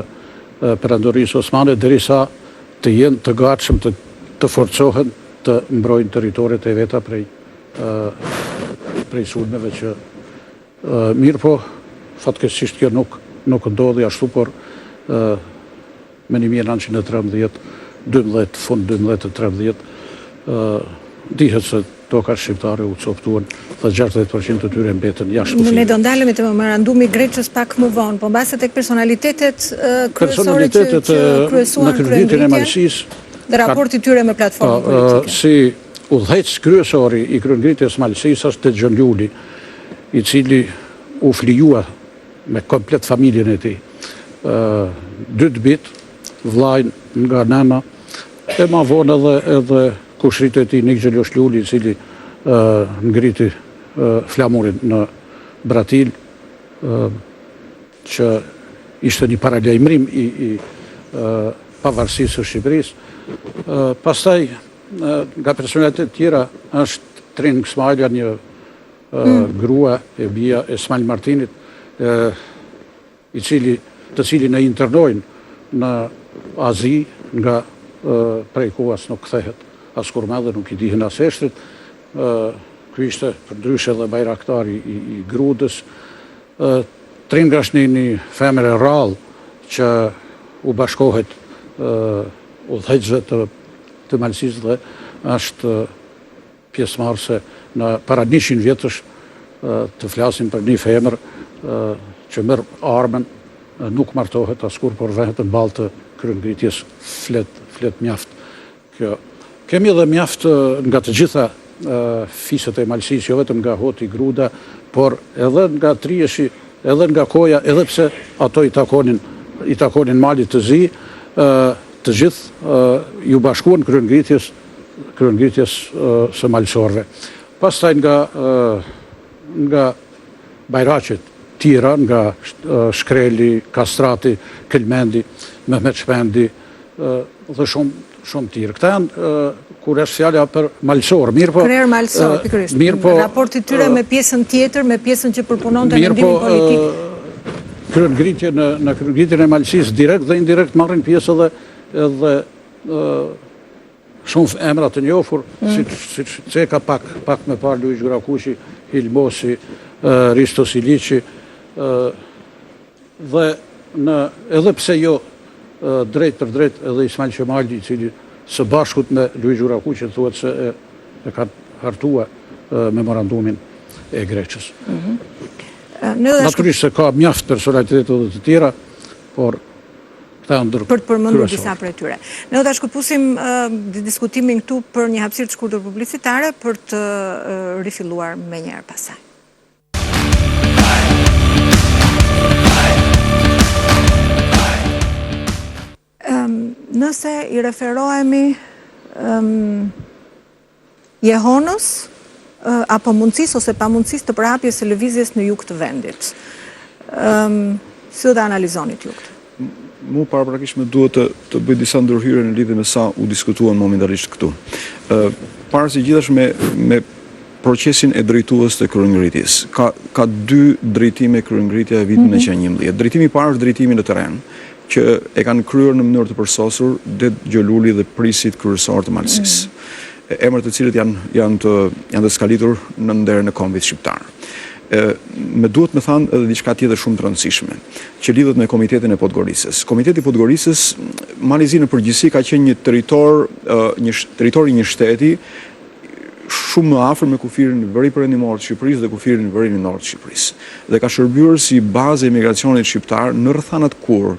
Perandorisë Osmane derisa të jenë të gatshëm të forcohen të mbrojnë territoret e veta prej sulmeve që mirë po, fatkeqësisht kjo nuk ndodhi ashtu, por me 1913, fund 12-13, dihet se tokat shqiptare u coptuan dhe 60% të tyre mbetën jashtë kufijit. Ne do ndalemi të memorandumi Greqës pak më vonë, po mbase tek personalitetet kryesore që kryesuan kryengrindjen dhe raporti tyre me platformën politike. Si udhëheqës kryesori i kryengritjes Malësisë është Gjën Luli, i cili u flijua me komplet familjen e tij. 2 bit, vllajnë nga nëna, e ma vonë edhe kushrit e tij Nik Gjelosh Luli, i cili ngriti flamurin në Bratil, që ishte një paralajmërim i pavarësisë së Shqipërisë. Pastaj, nga personalitetet tjera, është Trin Ksmailja, një grua e bia e Smail Martinit, të cilin e internojnë në Azi, nga prej kohas nuk kthehet askur me dhe nuk i dihen as eshtrit. Ky ishte përndryshe dhe bajraktari i Grudës. Trin është një femër e rrallë që u bashkohet udhëheqësve të Malësisë dhe është pjesëmarrëse në para 100 vjetësh, të flasim për një femër që merr armën, nuk martohet askur, por vehet në balë të kryengritjes, flet mjaft. Kemi edhe mjaft nga të gjitha fiset e Malësisë, jo vetëm nga Hoti Gruda, por edhe nga Trieshi, edhe nga Koja, edhe pse ato i takonin Malit të Zi, të gjithë ju bashkuan kryengritjes së malësorve. Pastaj nga bajraqet tjera, nga Shkreli, Kastrati, Kelmendi, Mehmet Shpendi dhe shumë tjera. Këta janë kur është fjala për malësor. Krerë malësor, pikërisht. Raporti tyre me pjesën tjetër, me pjesën që përpunon të mendimin politik. Në kryengritjen e Malësisë direkt dhe indirekt marrin pjesë edhe shumë emra të njohur, siç Ceka pak me parë, Luiz Grakushi, Hilmosi, Risto Siliçi, dhe edhe pse jo drejt për drejt edhe Ismail Qemali, i cili së bashkut me Luiz Grakushi thuhet se e ka hartuar memorandumin e Greqës. Natyrisht se ka mjaft personalitetet dhe të tjera, por për të përmendur disa prej tyre. Ne do ta shkëpusim diskutimin këtu për një hapësirë të shkurtër publicitare për të rifilluar menjëherë pasaj. Nëse i referohemi jehonës apo mundësisë ose pamundësisë të përhapjes së lëvizjes në jug të vendit, si do ta analizonit ju këtë? Mu paraprakisht me duhet të bëj disa ndërhyrje në lidhje me sa u diskutuan momentalisht këtu. Para se gjithash me procesin e drejtues të kryengritjes. Ka 2 drejtime kryengritja e vitit 1911. Drejtimi i parë është drejtimi në terren, që e kanë kryer në mënyrë të përsosur Det Gjoluli dhe prisit kryesor të Malësisë. Emrat të cilët janë të skalitur në nderën e kombit shqiptar. Me duhet me thanë edhe diçka tjetër shumë të rëndësishme, që lidhet me Komitetin e Podgorisës. Komiteti i Podgorisës, Malizi në përgjithësi ka qenë një territor i një shteti shumë më afër me kufirin veri perëndimor të Shqipërisë dhe kufirin veriminor të Shqipërisë. Dhe ka shërbyer si bazë e emigracionit shqiptar në rrethanat kur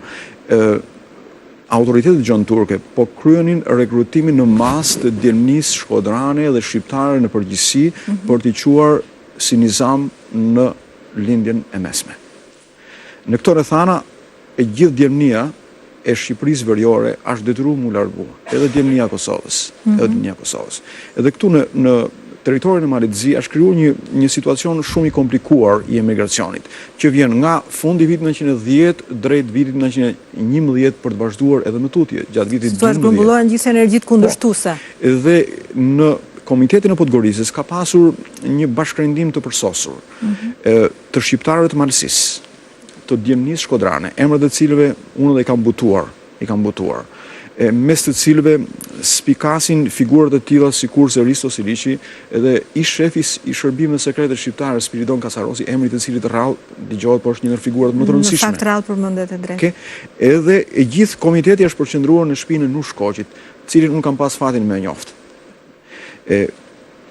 autoritetet gjon turke po kryenin rekrutimin në masë të djemnisë shkodrane dhe shqiptare në përgjithësi për t'i quar si nizam në lindjen e mesme. Në këto rrethana e gjithë djemnia e Shqipërisë veriore është detyruar mu largu, edhe djemnia e Kosovës, Edhe këtu në territorin e Malit të Zi është krijuar një situacion shumë i komplikuar i emigracionit, që vjen nga fundi vitit 1910 drejt vitit 1911 për të vazhduar edhe më tutje gjatë vitit 12. Zgjumbullohen gjithë energjitë kundërshtuese. Dhe në Komitetin e Podgorizës ka pasur një bashkërendim të përsosur të shqiptarëve të Malësisë, të djemnisë shkodrane, emrat e cilëve unë dhe i kam butuar, mes të cilëve spikasin figurat e tilla sikurse Risto Siliqi dhe ish shefi i shërbimeve sekrete shqiptare Spiridon Kasarosi, emri i cilit rrallë dëgjohet por është një ndër figurat më të rëndësishme. Në fakt rrallë përmendet e drejtë. Edhe e gjithë komiteti është përqendruar në shtëpinë e Nush Koqit, cilin unë kam pas fatin me njoft.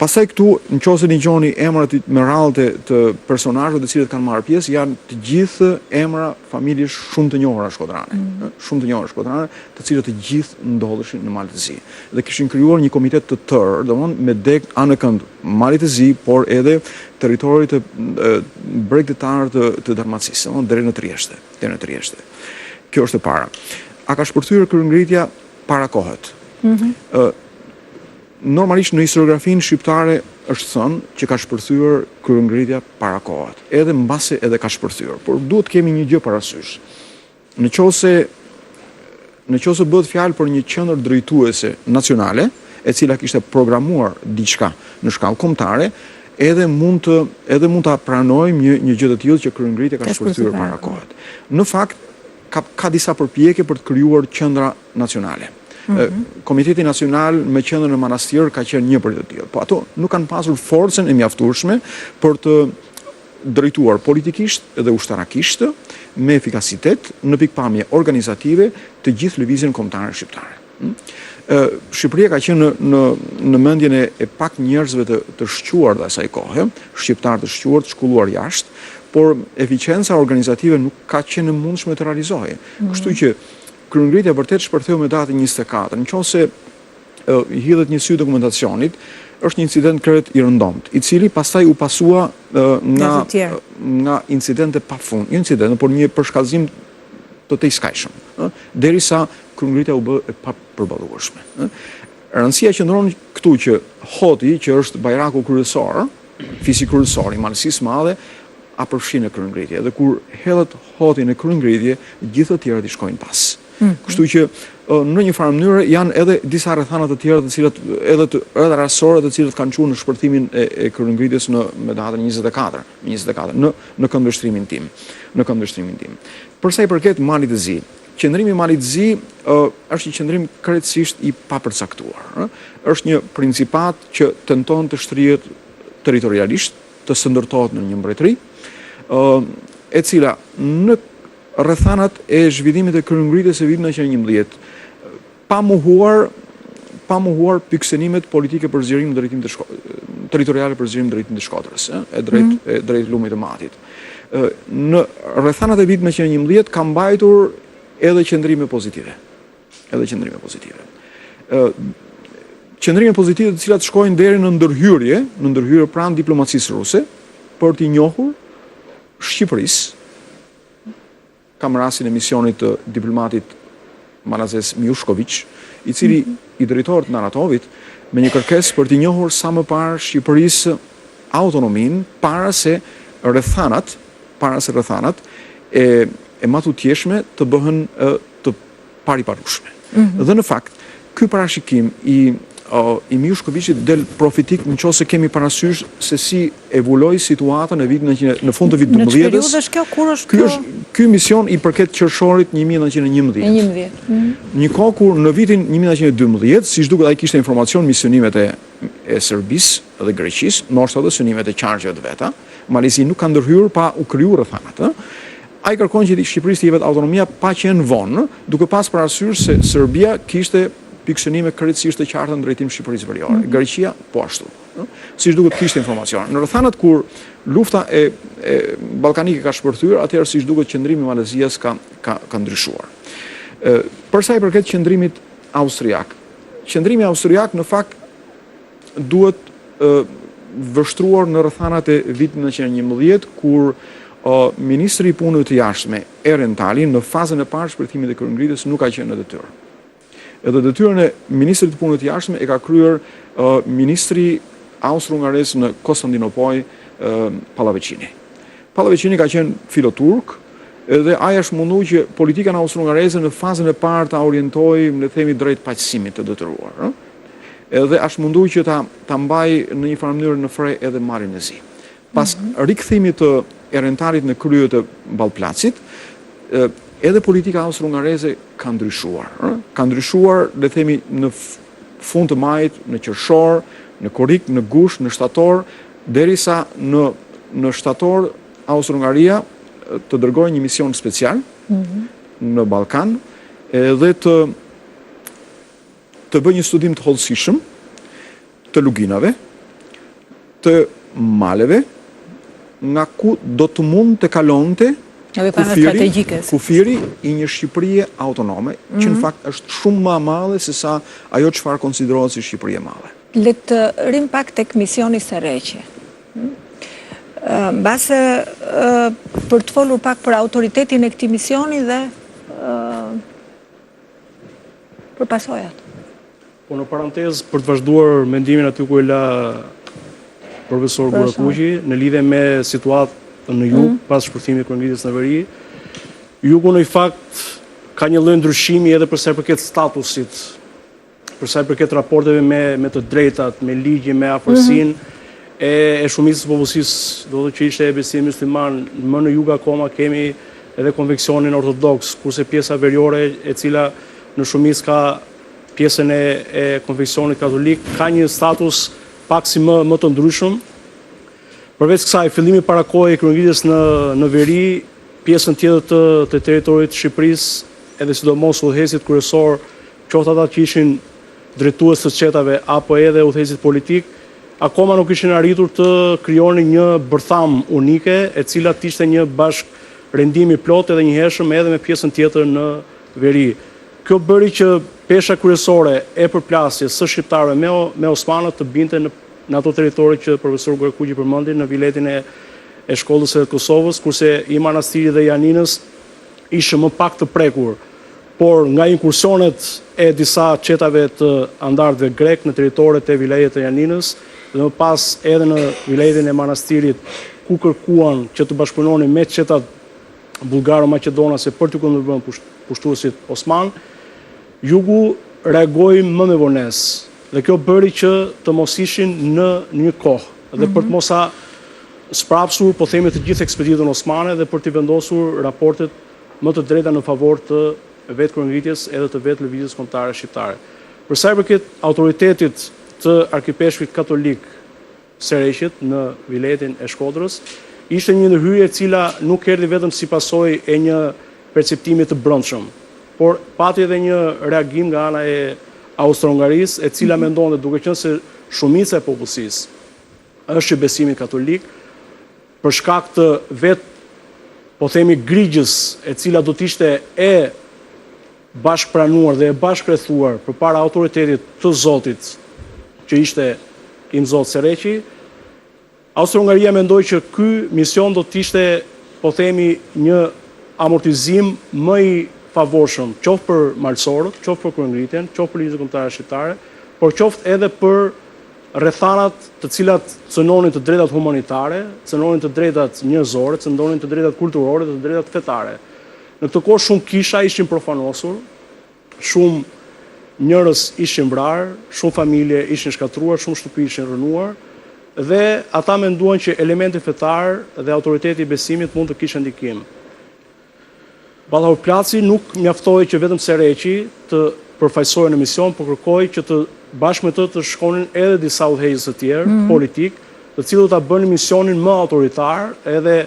Pastaj këtu, nëse dëgjoni emrat me rrallë të personazheve të cilët kanë marrë pjesë, janë të gjithë emra familjes shumë të njohura shkodrane, të cilët të gjithë ndodheshin në Malin e Zi. Dhe kishin krijuar një komitet të tërë, domthonë me deg anë kënd Malit e Zi, por edhe territorit të bregdetar të Dalmacisë, domthonë deri në Trieste. Kjo është e para. A ka shpërthyer kryengritja para kohët? Normalisht në historiografinë shqiptare është thënë që ka shpërthyer kryengritja para kohët, edhe mbase edhe ka shpërthyer, por duhet kemi një gjë parasysh. Nëse bëhet fjalë për një qendër drejtuese nacionale, e cila kishte programuar diçka në shkallë kombëtare, edhe mund ta pranojmë një gjë të tillë që kryengritja ka shpërthyer para kohët. Në fakt ka disa përpjekje për të krijuar qendra nacionale. Komiteti Nacional me qendrën e Manastir ka qenë një për të tillë, po ato nuk kanë pasur forcën e mjaftueshme për të drejtuar politikisht dhe ushtarakisht me efikasitet në pikpamje organizative të gjithë lëvizjen kombëtare shqiptare. Shqipëria ka qenë në mendjen e pak njerëzve të shquar dhe asaj kohe, shqiptar të shquar, të shkolluar jashtë, por eficienca organizative nuk ka qenë e mundshme të realizohej. Kështu që kryengritja vërtet shpërtheu me datën 24. Nëse hidhet një sy dokumentacionit, është një incident krejt i rëndomt, i cili pastaj u pasua nga incidente pafund, jo incidente, por një përshkallëzim të tejskajshëm, derisa kryengritja u bë e papërballueshme. Rëndësia qëndron këtu që Hoti, që është bajraku kryesor, fisi kryesor i Malësisë Madhe, a përfshin e kryengritje, dhe kur hedhet Hoti në kryengritje, gjithë të tjerët i shkojnë pas. Kështu që në një farë mënyrë janë edhe disa rrethana të tjera të cilat edhe rastësore të cilët kanë qenë në shpërthimin e kryengritjes me datën 24 në këndvështrimin tim. Për sa i përket Malit të Zi, qendrimi i Malit të Zi është një qendrim krejtësisht i papërcaktuar. Është një principat që tenton të shtrihet territorialisht, të së ndërtohet në një mbretëri, e cila në rrethanat e zhvillimit e kryengritjes së vitit 1911, pa mohuar pyksenimet politike për zgjerim drejtim të territoriale për zgjerim drejtim të Shkodrës, e drejt lumit të Matit. Në rrethanat e vitit 1911 ka mbajtur edhe qendrime pozitive. Qendrime pozitive të cilat shkojnë deri në ndërhyrje pranë diplomacisë ruse për t'i njohur Shqipërisë. Kam rastin e misionit të diplomatit Malazes Miushković, i cili i drejtorit Naratovit me një kërkesë për t'i njohur sa më parë Shqipërisë autonominë para se rrethanat e matutjeshme të bëhen të pariparueshme. Dhe në fakt, ky parashikim i Miushkovicit del profitik nëse kemi parasysh se si evoloi situata në fund të vitit 12. Në çfarë periudhë është kjo? Kur është kjo? Ky mision i përket qershorit 1911. Një kohë kur në vitin 1912, siç duket ai kishte informacion misionimet e Serbisë dhe Greqisë, ndoshta edhe synimet e qarqeve të veta, Malezi nuk ka ndërhyrë pa u krijuar rrethanat. Ai kërkon që Shqipërisë të jepet autonomia pa qenë vonë, duke pas parasysh se Serbia kishte pikësënime krejtësisht të qarta në drejtim Shqipërisë Veriore. Greqia po ashtu. Siç duket kishte informacion. Në rrethanat kur lufta e ballkanike ka shpërthyer, atëherë siç duket qendrimi i Malezias ka ndryshuar. Për sa i përket qendrimit austriak. Qendrimi austriak në fakt duhet vështruar në rrethanat e vitit 1911 kur ministri i punëve të jashtme Erentali në fazën e parë shpërthimit të kryengritjes nuk ka qenë në detyrë. Edhe detyrën e ministrit të punëve të jashtme e ka kryer ministri austro-hungares në Konstantinopoj Pallavicini. Pallavicini ka qenë filoturk dhe ai është mundu që politikën austro-hungareze në fazën e parë ta orientojë, le të themi, drejt paqësimit të detyruar. Edhe është mundu që ta mbaj në një farë mënyrë në fre edhe Marin e Zi. Pas rikthimit të Erentarit në krye të Ballplacit, edhe politika austro-hungareze ka ndryshuar. Ka ndryshuar, le të themi, në fund të majit, në qershor, në korrik, në gush, në shtator, derisa në shtator Austro-Hungaria të dërgojë një mision special në Ballkan dhe të bëjë një studim të hollësishëm të luginave, të maleve, nga ku do të mund të kalonte kufiri i një Shqipërie autonome, që në fakt është shumë më e madhe se sa ajo çfarë konsiderohet si Shqipëri e madhe. Le të rim pak tek misioni Sereqe. Mbase për të folur pak për autoritetin e këtij misioni dhe për pasojat. Po në parantezë, për të vazhduar mendimin aty ku e la profesor Burakuqi, në lidhje me situatën në jug, pas shpërthimit kryeministrit në veri, jugu në fakt ka një lloj ndryshimi edhe përsa i përket statusit, përsa i përket raporteve me të drejtat, me ligje, me afërsinë e shumicës popullsisë, do të që ishte e besimit musliman, më në jug akoma kemi edhe konveksionin ortodoks, kurse pjesa veriore e cila në shumicë ka pjesën e konfeksionit katolik, ka një status pak si më të ndryshëm. Përveç kësaj, fillimi para kohë e kryengritjes në veri, pjesën tjetër të territorit të Shqipërisë, edhe sidomos udhëheqësit kryesor, qoftë ata që ishin drejtues të qetave apo edhe udhëheqësit politik, akoma nuk ishin arritur të krijonin një bërtham unike, e cila të ishte një bashk rendimi plot edhe njëhershëm edhe me pjesën tjetër në veri. Kjo bëri që pesha kryesore e përplasjes së shqiptarëve me osmanët të binte në ato territori që profesor Burakuqi përmendi, në viletin e shkollës së Kosovës, kurse i manastiri dhe Janinës ishte më pak të prekur, por nga inkursionet e disa qetave të andartëve grek në territoret e viletit të Janinës, dhe më pas edhe në viletin e manastirit, ku kërkuan që të bashkëpunonin me qetat bulgaro-maqedonase për të kundërbërë pushtuesit osman, jugu reagoi më me vonesë. Dhe kjo bëri që të mos ishin në një kohë dhe për të mosa sprapsur, po themi, të gjithë ekspeditën osmane dhe për të vendosur raportet më të drejta në favor të vetë kryengritjes edhe të vetë lëvizjes kombëtare shqiptare. Për sa i përket autoritetit të arkipeshkut katolik Sereqit në viletin e Shkodrës, ishte një ndërhyrje e cila nuk erdhi vetëm si pasojë e një perceptimi të brendshëm, por pati edhe një reagim nga ana e Austro-Hungarisë, e cila mendonte, duke qenë se shumica e popullsisë është i besimit katolik, për shkak të vetë, po themi, grigjës, e cila do të ishte e bashkëpranuar dhe e bashkërrethuar përpara autoritetit të Zotit, që ishte im Zot Sereqi, Austro-Hungaria mendoi që ky mision do të ishte, po themi, një amortizim më i favorshëm, qoftë për malsorët, qoftë për kryengritjen, qoftë për ligjin kombëtar shqiptare, por qoftë edhe për rrethanat të cilat cënonin të drejtat humanitare, cënonin të drejtat njerëzore, cënonin të drejtat kulturore, të drejtat fetare. Në këtë kohë shumë kisha ishin profanosur, shumë njerëz ishin vrarë, shumë familje ishin shkatruar, shumë shtëpi ishin rënuar, dhe ata menduan që elementi fetar dhe autoriteti i besimit mund të kishte ndikim. Ballapllaci nuk mjaftoi që vetëm Sereqi të përfaqësohej në mision, por kërkoi që të bashkë me të shkonin edhe disa udhëheqës të tjerë politik, të cilët do ta bënin misionin më autoritar, edhe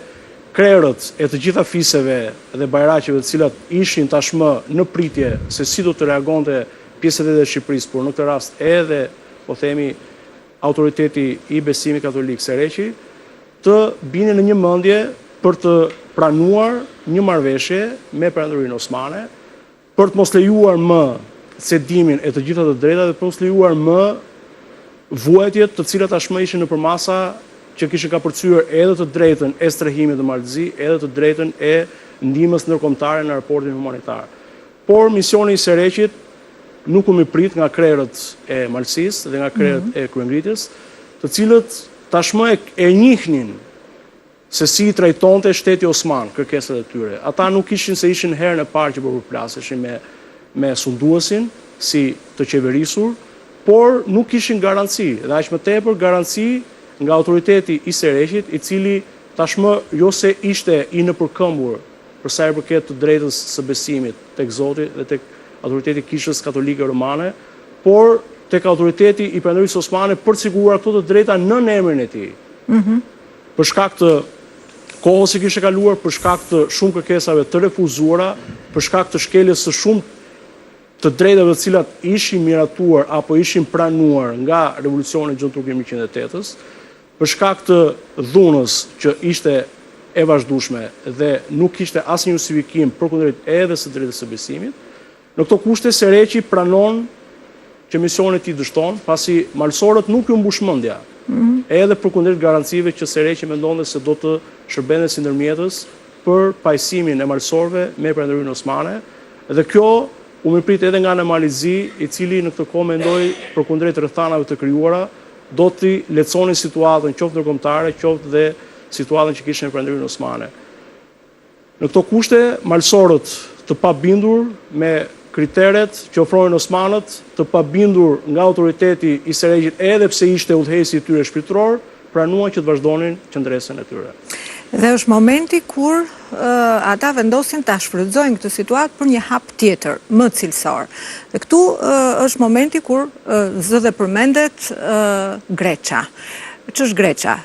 krerët e të gjitha fiseve dhe bajraqeve të cilat ishin tashmë në pritje se si do të reagonte pjesët e Shqipërisë, por në këtë rast edhe, po themi, autoriteti i besimit katolik Sereqi, të binin në një mendje për të pranuar një marrëveshje me Perandorinë Osmane, për të mos lejuar më cedimin e të gjitha të drejtat dhe për mos lejuar më vuajtjet të cilat tashmë ishin nëpër masa, që kishin kapërcyer edhe të drejtën e strehimit dhe marrëdhëzi, edhe të drejtën e ndihmës ndërkombëtare në raportin humanitar. Por misioni i Sereqit nuk u miprit nga krerët e malësisë dhe nga krerët e kryengritjes, të cilët tashmë e njihnin se si i trajtonte shteti Osman kërkesat e tyre. Ata nuk ishin se ishin herën e parë që po përplaseshin me sunduesin si të qeverisur, por nuk kishin garanci, dhe aq më tepër garanci nga autoriteti i Sereqit, i cili tashmë jo se ishte i nëpërkëmbur për sa i përket të drejtës së besimit tek Zoti dhe tek autoriteti i Kishës Katolike Romane, por tek autoriteti i Prandërisë Osmane për të siguruar këto të drejta në emrin e tij. Për shkak të kohës që kishte kaluar, për shkak të shumë kërkesave të refuzuara, për shkak të shkeljes së shumë të drejtave të cilat ishin miratuar apo ishin pranuar nga revolucioni Gjon Turk i 1908-s, për shkak të dhunës që ishte e vazhdueshme dhe nuk kishte asnjë justifikim përkundrejt edhe së drejtës së besimit, në këto kushte Sereqi pranon që misioni i tij dështon, pasi malsorët nuk ju mbush mendja. Edhe përkundrejt garancive që Sereqi mendonte se do të shërbente si ndërmjetës për pajësimin e malsorëve me Prandërinë Osmane, dhe kjo u mirëprit edhe nga Nemalizi, i cili në këtë kohë mendoi përkundrejt rrethanave të krijuara, do t'i lehtësonin situatën qoftë ndërkombëtare, qoftë dhe situatën që kishte në Prandërinë Osmane. Në këto kushte, malsorët të pabindur me kriteret që ofrohen Osmanët, të pabindur nga autoriteti i Sereqit, edhe pse ishte udhëheci i tyre shpirtëror, pranuan që të vazhdonin qëndresën e tyre. Dhe është momenti kur ata vendosin ta shfrytëzojnë këtë situatë për një hap tjetër, më cilësor. Dhe këtu është momenti kur zë dhe përmendet Greça. Ç'është Greça?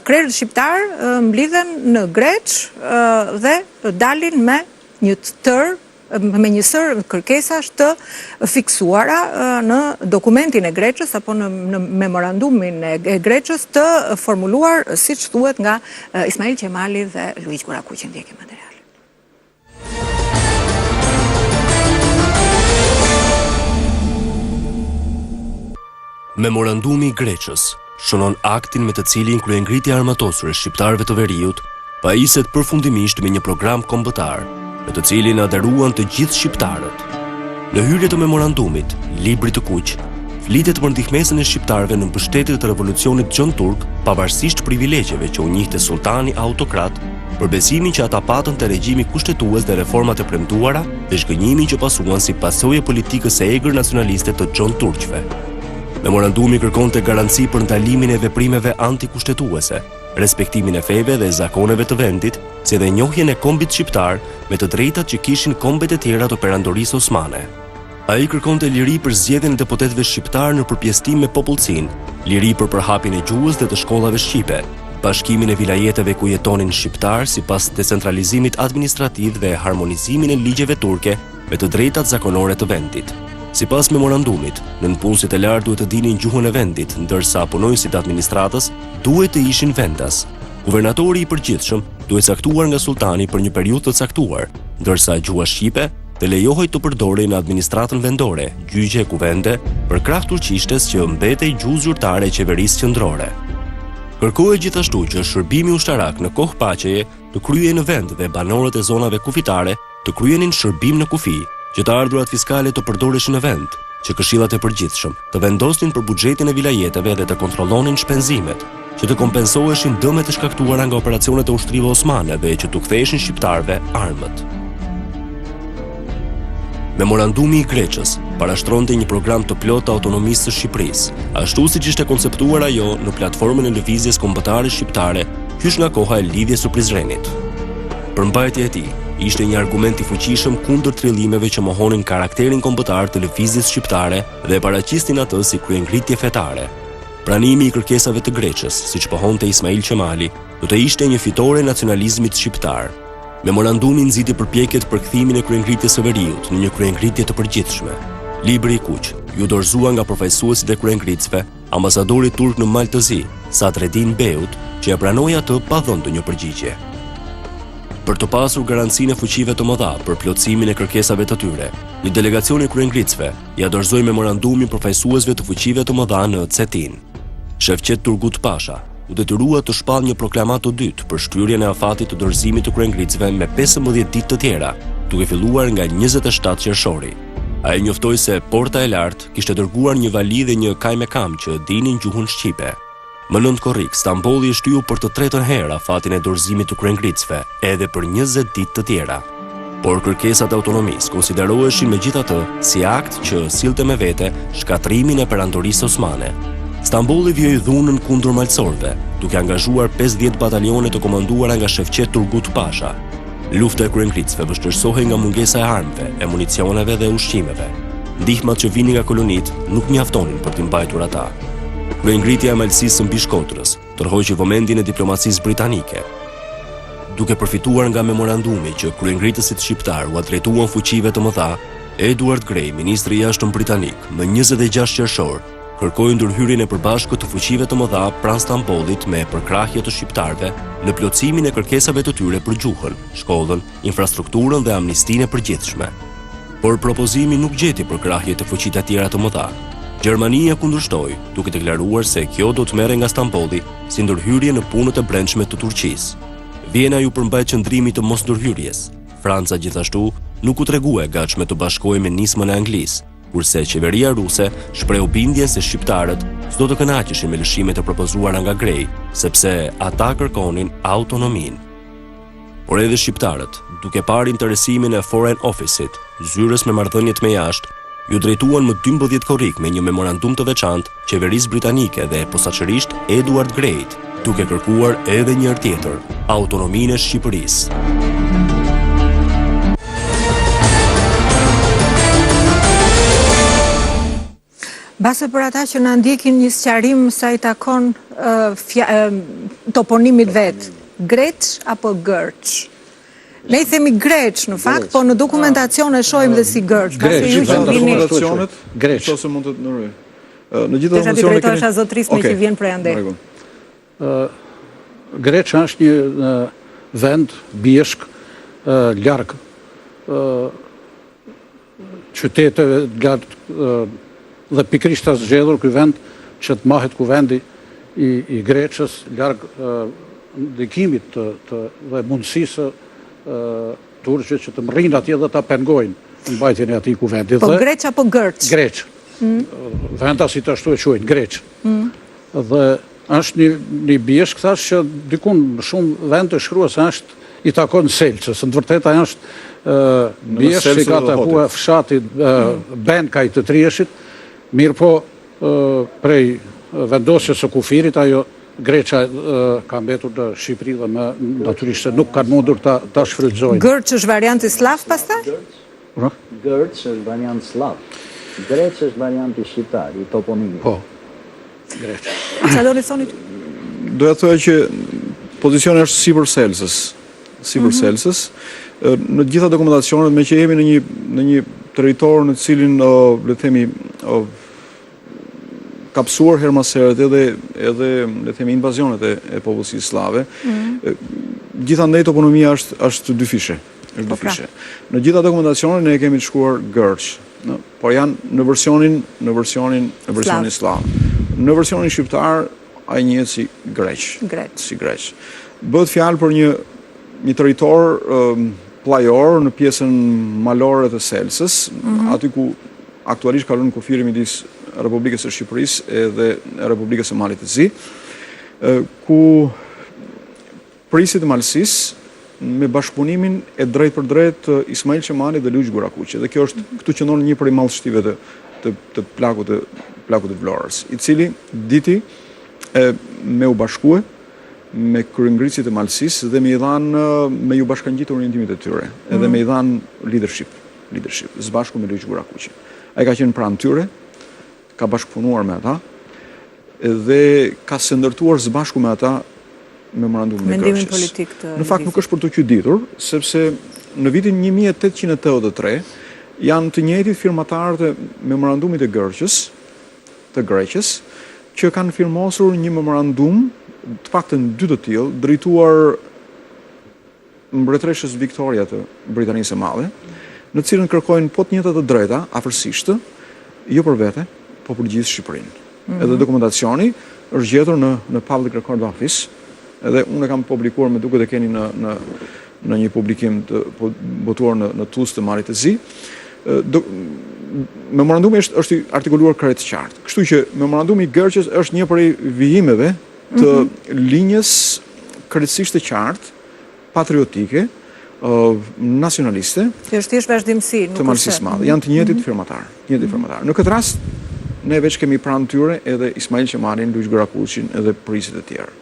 Krerët shqiptar mblidhen në Greç dhe dalin me një sër kërkesash të fiksuara në dokumentin e Greçës apo në memorandumin e Greçës të formuluar, siç thuhet, nga Ismail Qemali dhe Luiz Gurakuqi. Ndjekim material. Memorandumi i Greçës shënon aktin me të cilin kryengritja armatosur e shqiptarëve të Veriut pajiset përfundimisht me një program kombëtar, me të cilin aderuan të gjithë shqiptarët. Në hyrje të memorandumit, libri të kuq, flitet për ndihmesën e shqiptarëve në mbështetje të revolucionit Gjon Turk, pavarësisht privilegjeve që u njihte sultani autokrat, për besimin që ata patën te regjimi kushtetues dhe reformat e premtuara dhe zhgënjimin që pasuan si pasojë politikës së egër nacionaliste të Gjon Turqve. Memorandumi kërkonte garanci për ndalimin e veprimeve antikushtetuese, respektimin e feve dhe zakoneve të vendit, si dhe njohjen e kombit shqiptar me të drejtat që kishin kombet e tjera të perandorisë osmane. Ai kërkonte liri për zgjedhjen e deputetëve shqiptar në përpjestim me popullsinë, liri për përhapjen e gjuhës dhe të shkollave shqipe, bashkimin e vilajeteve ku jetonin shqiptar sipas decentralizimit administrativ dhe harmonizimin e ligjeve turke me të drejtat zakonore të vendit. Sipas memorandumit, nënpunësit e lartë duhet të dinin gjuhën e vendit, ndërsa punojësit administratës duhet të ishin vendas. Guvernatori i përgjithshëm duhet caktuar nga sultani për një periudhë të caktuar, ndërsa gjuha shqipe të lejohej të përdorej në administratën vendore, gjyqe e kuvende, për krah turqishtes që mbetej gjuhë zyrtare e qeverisë qendrore. Kërkohej gjithashtu që shërbimi ushtarak në kohë paqeje të kryhej në vend dhe banorët e zonave kufitare të kryenin shërbim në kufi, që të ardhurat fiskale të përdoreshin në vend, që këshillat e përgjithshëm të vendosnin për buxhetin e vilajeteve dhe të kontrollonin shpenzimet, që të kompensoheshin dëmet e shkaktuara nga operacionet e ushtrive osmane dhe që t'u ktheheshin shqiptarëve armët. Memorandumi i Greçës parashtronte një program të plotë të autonomisë së Shqipërisë, ashtu siç ishte konceptuar ajo në platformën e lëvizjes kombëtare shqiptare, qysh nga koha e lidhjes së Prizrenit. Përmbajtja e tij ishte një argument i fuqishëm kundër trillimeve që mohonin karakterin kombëtar të lëvizjes shqiptare dhe paraqisnin atë si kryengritje fetare. Pranimi i kërkesave të Greçës, siç pohonte Ismail Qemali, do të ishte një fitore e nacionalizmit shqiptar. Memorandumi nxiti përpjekjet për kthimin e kryengritjes së Veriut në një kryengritje të përgjithshme. Libri i kuq ju dorëzua nga përfaqësuesit e kryengritësve, ambasadori turk në Maltëzi, Sadreddin Beut, që e pranoi atë pa dhënë ndonjë përgjigje. Për të pasur garancinë e fuqive të mëdha për plotësimin e kërkesave të tyre, një delegacion i kryengritësve ja dorëzoi memorandumin përfaqësuesve të fuqive të mëdha në Cetin. Shefqet Turgut Pasha u detyrua të shpall një proklamat të dytë për shtyerjen e afatit të dorëzimit të kryengritësve me 15 ditë të tjera, duke filluar nga 27 qershori. Ai njoftoi se Porta e Lartë kishte dërguar një vali dhe një kajmekam që dinin gjuhën shqipe. Më nënt korrik, Stambolli e shtyu për të tretën herë afatin e dorëzimit të kryengritësve, edhe për 20 ditë të tjera. Por kërkesat e autonomisë konsideroheshin megjithatë si akt që sillte me vete shkatrimin e perandorisë osmane. Stambolli vjoi dhunën kundër malësorëve, duke angazhuar 50 batalione të komanduara nga Shefqet Turgut Pasha. Lufta e kryengritësve vështirësohej nga mungesa e armëve, e municioneve dhe ushqimeve. Ndihmat që vinin nga kolonit nuk mjaftonin për t'i mbajtur ata. Kryengritja e malësisë mbi Shkodrës tërhoqi vëmendjen e diplomacisë britanike. Duke përfituar nga memorandumi që kryengritësit shqiptar u drejtuan fuqive të mëdha, Edward Grey, ministri i jashtëm britanik, më 26 qershor, kërkoi ndërhyrjen e përbashkët të fuqive të mëdha pranë Stambollit me përkrahje të shqiptarëve në plotësimin e kërkesave të tyre për gjuhën, shkollën, infrastrukturën dhe amnistinë e përgjithshme. Por propozimi nuk gjeti përkrahje të fuqive të tjera të mëdha. Gjermania kundërshtoi, duke deklaruar se kjo do të merrej nga Stambolli si ndërhyrje në punët e brendshme të Turqisë. Viena ju përmbajt qëndrimit të mos ndërhyrjes. Franca gjithashtu nuk u tregua e gatshme të bashkohej me nismën e Anglisë, kurse qeveria ruse shpreu bindjen se shqiptarët s'do të kënaqeshin me lëshimet e propozuara nga Grey, sepse ata kërkonin autonominë. Por edhe shqiptarët, duke parë interesimin e Foreign Office-it, zyrës me marrëdhëniet me jashtë, ju drejtuan më 12 korrik me një memorandum të veçantë qeverisë britanike dhe posaçërisht Edward Greyt, duke kërkuar edhe një herë tjetër autonominë e Shqipërisë. Base për ata që na ndjekin një sqarim sa i takon toponimit vet, Greç apo Gërç? Ne i themi Greç në fakt, po në dokumentacion e shohim dhe si Gërç. Greç. Ose mund të ndëroj. Në gjithë dokumentacionet zotërisme që vjen prej ande. Greç është një vend bjeshk larg qyteteve dhe pikrisht të zgjedhur ky vend që të mahet kuvendi i Greçës larg ndikimit dhe mundësisë turqe që të mrrinë atje dhe ta pengojnë në mbajtjen e atij kuvendi. Po Greç apo Gërç? Greç. Venda si të ashtu e quajnë, Greç. Dhe është një bjeshk, thash, që dikun në shumë vend të shkruas është i takon Selçës. Në të vërtetë ajo është bjeshk që ka takuar fshati Benkaj të Trieshit, mirë po prej vendosjes së kufirit ajo Greça ka mbetur në Shqipëri dhe më natyrisht se nuk kanë mundur ta shfrytëzojnë. Gërç është varianti slav pastaj? Gërç është variant slav. Greç është varianti shqiptar i toponimit. Po. Greç. Çfarë do të thoni? Doja të thoya që pozicioni është sipër Selsës. Sipër Selsës. Në të gjitha dokumentacionet, me që jemi në një territor në të cilin le të themi kapsuar hermaseret edhe le të themi invazionet e popullsisë slave. Gjithandaj toponomia është dyfishe. Në gjitha dokumentacionet ne kemi të shkruar Gërç, por janë në versionin slav. Në versionin shqiptar ai njihet si Greç. Bëhet fjalë për një territor plajor në pjesën malore të Selsës, aty ku aktualisht kalon kufiri midis Republikës së Shqipërisë edhe Republikës së Malit të Zi, ku prisit e malësisë me bashkëpunimin e drejt për drejt të Ismail Qemali dhe Lugj Gurakuqi. Dhe kjo është këtu qëndron një prej mallshtive të plakut të Vlorës, i cili diti me u bashkue me kryengritësit e malësisë dhe me i me ju bashkangjitur orientimit e tyre, edhe me i dhanë leadership, së bashku me Lugj Gurakuqi. Ai ka qenë pranë tyre, ka bashkëpunuar me ata dhe ka sëndërtuar së bashku me ata memorandumin e Gërçës. Në fakt nuk është për të qyditur, sepse në vitin 1883 janë të njëjtit firmatarët e memorandumit e Gërçës, të Greqës, që kanë firmosur një memorandum, të paktën 2 të tillë, drejtuar mbretëreshës Victoria të Britanisë së Madhe, në cilën kërkojnë po të njëjtat të drejta, afërsisht, jo për vete, po për gjithë Shqipërinë. Edhe dokumentacioni është gjetur në Public Record Office, edhe unë e kam publikuar me duket e keni në një publikim të botuar në Tuz të Malit të Zi. Memorandumi është artikuluar krejt qartë. Kështu që memorandumi i Gërçës është një prej vijimeve të linjës krejtësisht të qartë, patriotike, nacionaliste, Që është thjesht vazhdimsi, të malësisë madhe. Janë të njëjtit firmatar. Në këtë rast, ne veç kemi pranë tyre edhe Ismail Qemalin, Luiz Grakuqin edhe prisit e tjerë.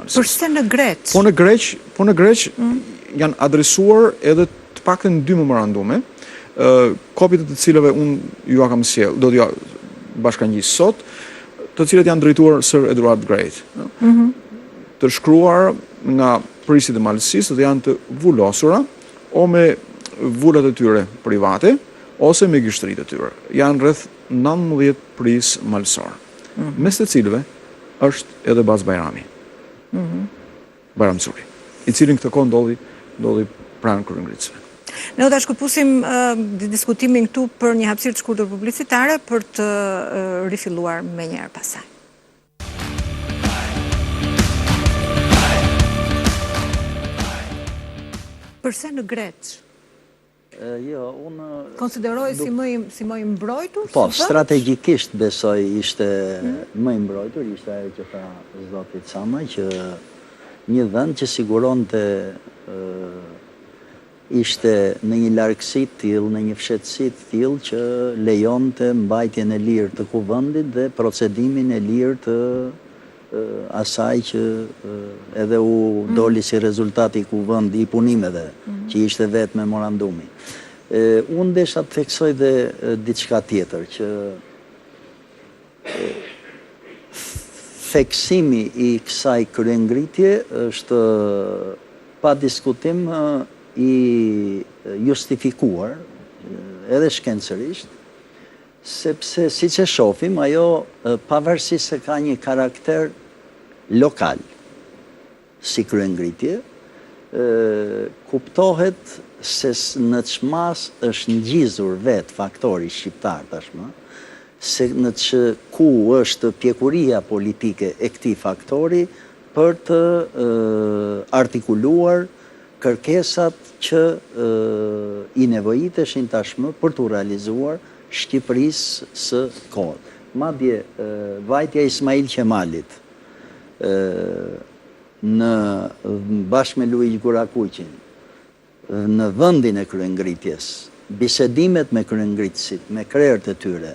Përse në Greq? Po në Greq janë adresuar edhe të paktën 2 memorandume, kopjet të cilëve unë ju kam sjell, do t'ju bashkangjis sot, të cilët janë drejtuar Sir Edward Great. Të shkruar nga prisit e malësisë dhe janë të vullosura o me vullat e tyre private ose me gishtrit e tyre. Janë rreth 19 pris malësor. Mes të cilëve është edhe Baz Bajrami. Bajram Suri, i cilin këtë kohë ndodhi pranë Kryengritësve. Ne do ta shkëpusim diskutimin këtu për një hapësirë të shkurtër publicitare për të rifilluar menjëherë pasaj. Përse në Greq? Jo, unë... Konsideroj si më i mbrojtur? Po, strategjikisht besoj ishte më i mbrojtur, ishte ajo që tha zoti Cama, që një vend që siguronte ishte në një largësi tillë, në një fshehtësi tillë që lejonte mbajtjen e lirë të kuvendit dhe procedimin e lirë të asaj që edhe u doli si rezultati i punimeve, që ishte vetë memorandumi. Unë desha të theksoj dhe diçka tjetër, që theksimi i kësaj kryengritje është pa diskutim i justifikuar, edhe shkencërisht, sepse si që shofim, ajo pavarësisht se ka një karakter lokal, si kryengritje, kuptohet se në çmas është ngjizur vetë faktori shqiptar tashmë, se në që ku është pjekuria politike e këtij faktori për të artikuluar kërkesat që i nevojiteshin tashmë për të realizuar Shqipërisë së kohët. Madje vajtja Ismail Qemalit bashkë me Luiz Grakuqin në vendin e kryengritjes, bisedimet me kryengritësit, me krerët e tyre,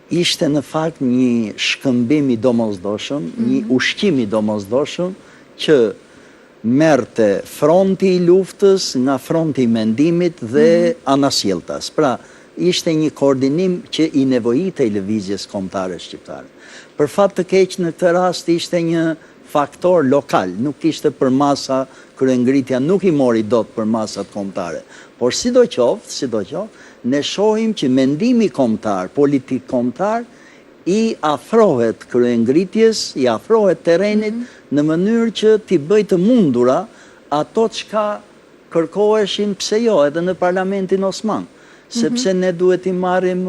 ishte në fakt një shkëmbim i domosdoshëm, një ushqim i domosdoshëm që merrte fronti i luftës nga fronti i mendimit dhe anasjelltas. Pra, ishte një koordinim që i nevojitej lëvizjes kombëtare shqiptare. Për fat të keq në këtë rast ishte një faktor lokal, nuk ishte për masa, kryengritja nuk i mori dot për masat kombëtare. Por sidoqoftë, ne shohim që mendimi kombëtar, politik kombëtar, i afrohet kryengritjes, i afrohet terrenit në mënyrë që t'i bëj të mundura ato çka kërkoheshin, pse jo, edhe në Parlamentin Osman. Sepse ne duhet i marrim,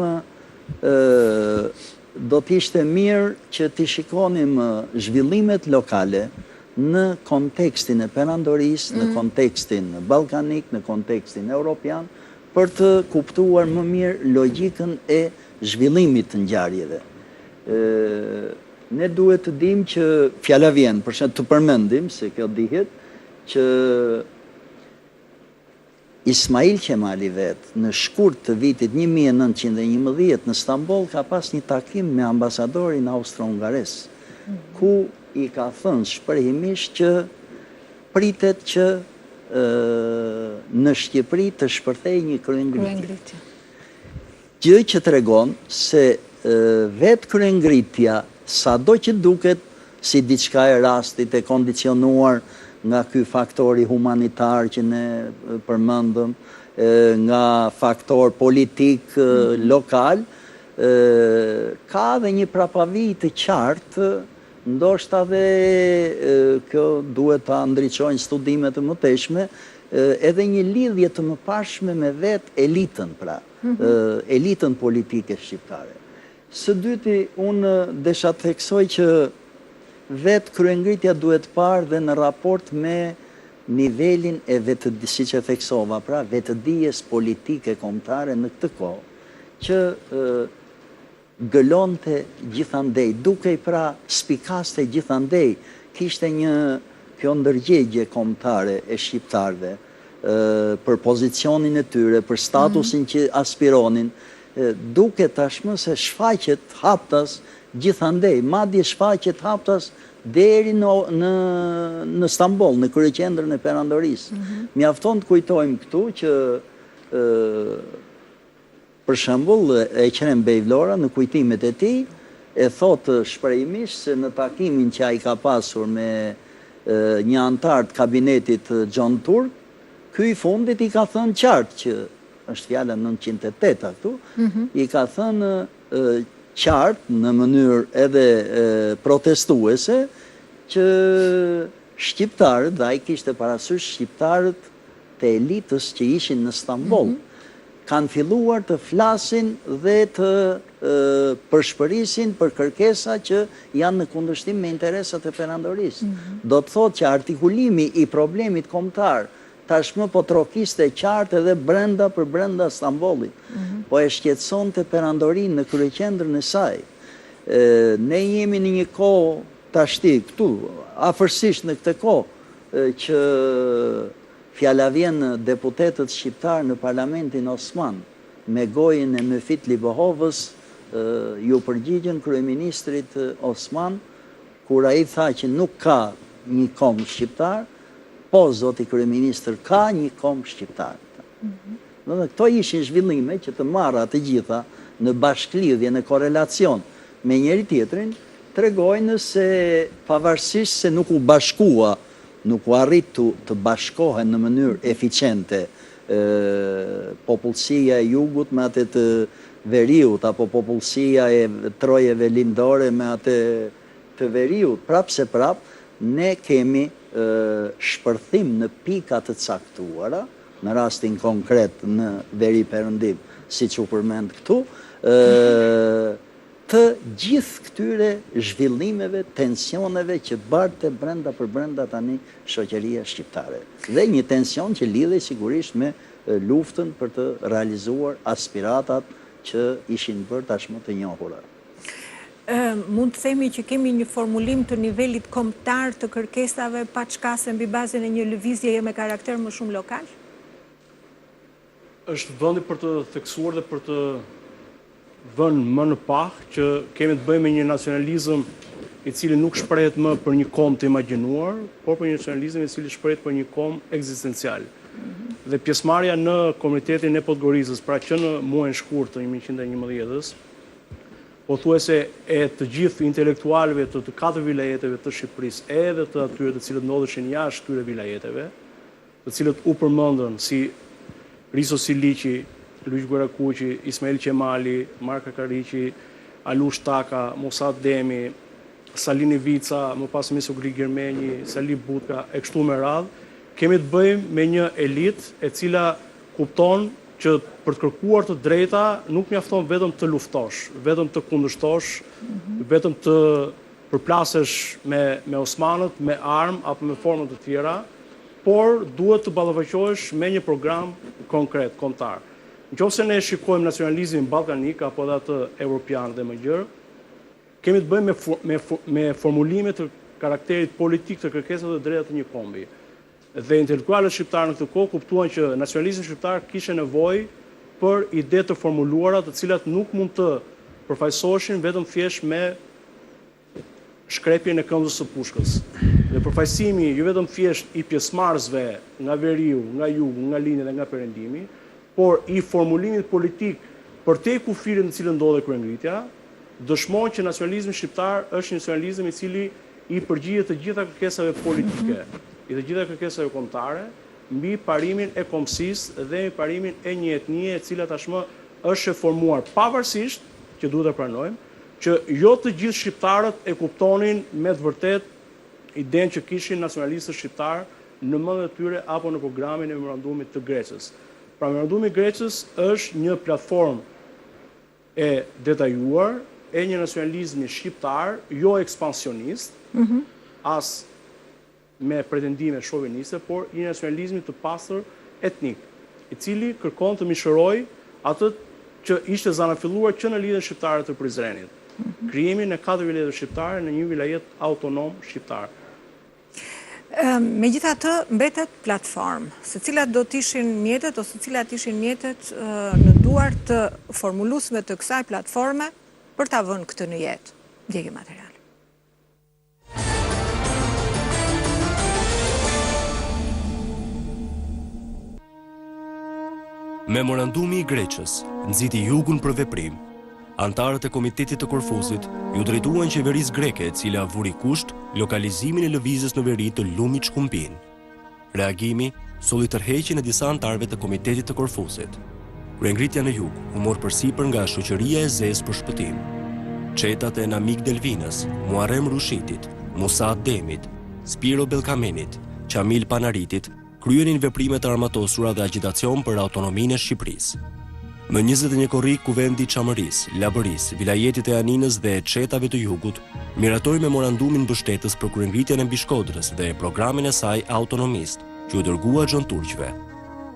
do t'ishte mirë që t'i shikonim zhvillimet lokale në kontekstin e perandorisë, në kontekstin ballkanik, në kontekstin europian, për të kuptuar më mirë logjikën e zhvillimit të ngjarjeve. Ne duhet të dim që fjala vjen, të përmendim, se kjo dihet, që Ismail Qemali vetë në shkurt të vitit 1911 në Stamboll ka pas një takim me ambasadorin austro-hungares, ku i ka thënë shprehimisht që pritet që në Shqipëri të shpërthej një kryengritje. Gjë që tregon se vetë kryengritja, sado që duket si diçka e rastit e kondicionuar nga ky faktori humanitar që ne përmendëm, nga faktor politik lokal, ka dhe një prapavi të qartë, ndoshta dhe kjo duhet ta ndriçojnë studimet të mëtejshme, edhe një lidhje të mëparshme me vetë elitën, pra, elitën politike shqiptare. Së dyti, unë desha të theksoj që vetë kryengritja duhet parë dhe në raport me nivelin e si që theksova, pra vetëdijes politike kombëtare në këtë kohë, që gëlonte gjithandej, dukej pra spikaste gjithandej, kishte kjo ndërgjegje kombëtare e shqiptarëve për pozicionin e tyre, për statusin që aspironin, duke tashmë se shfaqet haptas gjithandej, madje shfaqet haptas deri në Stamboll, në kryeqendrën e perandorisë. Mjafton të kujtojmë këtu që për shembull e Qrem Bejvlora në kujtimet e tij e thotë shprehimisht se në takimin që ai ka pasur me një antar të kabinetit John Turk, ky i fundit i ka thënë qartë që është fjala 908 këtu, i ka thënë qartë në mënyrë edhe protestuese që shqiptarët, dhe ai kishte parasysh shqiptarët të elitës që ishin në Stamboll, kanë filluar të flasin dhe të përshpërisin për kërkesa që janë në kundërshtim me interesat e perandorisë. Do të thotë që artikulimi i problemit kombëtar tashmë po trokiste qartë edhe brenda për brenda Stambollit, po e shqetësonte perandorinë në kryeqendrën e saj. Ne jemi në një kohë tashti këtu, afërsisht në këtë kohë, që fjala vjen deputetët shqiptar në Parlamentin Osman, me gojën e Müfit Libohovës, ju përgjigjen kryeministrit Osman, kur ai tha që nuk ka një kombë shqiptar, po, zoti kryeministër, ka një kombë shqiptar. Këto ishin zhvillime që të marra të gjitha në bashklidhje, në korelacion me njëri tjetrin, tregojnë se pavarësisht se nuk u bashkua, nuk u arritu të bashkohen në mënyrë eficiente popullsia e jugut me atë të veriut, apo popullsia e trojeve lindore me atë të veriut, prap se prap, ne kemi shpërthim në pikat të caktuara, në rastin konkret në Veri Perëndim, siç u përmend këtu, të gjithë këtyre zhvillimeve, tensioneve që barte brenda për brenda tani shoqëria shqiptare. Dhe një tension që lidhej sigurisht me luftën për të realizuar aspiratat që ishin bërë tashmë të njohura. Mund të themi që kemi një formulim të nivelit kombëtar të kërkesave pa çkase mbi bazën e një lëvizjeje me karakter më shumë lokal? Është vendi për të theksuar dhe për të vënë më në pah që kemi të bëjmë me një nacionalizëm i cili nuk shprehet më për një kombë të imagjinuar, por për një nacionalizëm i cili shprehet për një kombë ekzistencial. Dhe pjesëmarrja në Komunitetin e Podgorizës, pra që në muajin shkurt të 1911-s, pothuajse e të gjithë intelektualëve të 4 vilajeteve të Shqipërisë, edhe të atyre të cilët ndodheshin jashtë këtyre vilajeteve, të cilët u përmendën si Riso Siliqi, Luiq Guerakuqi, Ismail Qemali, Marka Kariqi, Alush Taka, Musa Demi, Salini Vica, më pas Miso Grigirmeni, Sali Butka, e kështu me radhë, kemi të bëjmë me një elitë e cila kupton që për të kërkuar të drejta nuk mjafton vetëm të luftosh, vetëm të kundërshtosh, vetëm të përplasesh me Osmanët, me armë apo me forma të tjera, por duhet të ballafaqohesh me një program konkret, kombëtar. Nëse ne shikojmë nacionalizmin ballkanik apo edhe atë evropian dhe më gjërë, kemi të bëjmë me formulime të karakterit politik të kërkesave të drejta të një kombi. Dhe intelektualët shqiptarë në këtë kohë kuptuan që nacionalizmi shqiptar kishte nevojë për ide të formuluara, të cilat nuk mund të përfaqësoheshin vetëm thjesht me shkrepjen e këmbës së pushkës. Dhe përfaqësimi jo vetëm thjesht i pjesëmarrësve nga veriu, nga jugu, nga lindja dhe nga perëndimi, por i formulimit politik për te kufirin në cilën ndodhe kryengritja, dëshmon që nacionalizmi shqiptar është një nacionalizëm i cili i përgjigjet të gjitha kërkesave politike, i të gjitha kërkesave kombëtare, mbi parimin e kombësisë dhe mbi parimin e një etnie e cila tashmë është e formuar pavarësisht, që duhet ta pranojmë, që jo të gjithë shqiptarët e kuptonin me të vërtet idenë që kishin nacionalistët shqiptar në mendjen e tyre apo në programin e memorandumit të Greqës. Pra memorandumi i Greqës është një platformë e detajuar e një nacionalizmi shqiptar, jo ekspansionist, as me pretendime shoviniste, por një nacionalizmi të pastër etnik, i cili kërkon të mishërojë atë që ishte zanafilluar që në lidhjen shqiptare të Prizrenit. Krijimin e 4 vilajeteve shqiptare në një vilajet autonom shqiptar. Megjithatë, mbetet platformë, se cilat do t'ishin mjetet ose cilat ishin mjetet në duar të formuluesve të kësaj platforme për ta vënë këtë në jetë. Ndjeki material. Memorandumi i Greqës nxiti jugun për veprim. Antarët e Komitetit të Korfusit ju drejtuan qeverisë greke e cila vuri kusht lokalizimin e lëvizjes në veri të lumit Shkumpin. Reagimi solli tërheqjen e disa antarëve të Komitetit të Korfusit. Kryengritja në jug u mor përsipër nga shoqëria e zezë për shpëtim. Çetat e Namik Delvinës, Muarrem Rushitit, Musa Demit, Spiro Belkamenit, Qamil Panaritit kryenin veprime të armatosura dhe agitacion për autonominë e Shqipërisë. Më 21 korrik kuvendi Çamëris, Labëris, vilajetit e Aninës dhe çetave të jugut miratoi memorandumin mbështetës për kryengritjen e Mbishkodrës dhe programin e saj autonomist, që u dërgua xhonturqve.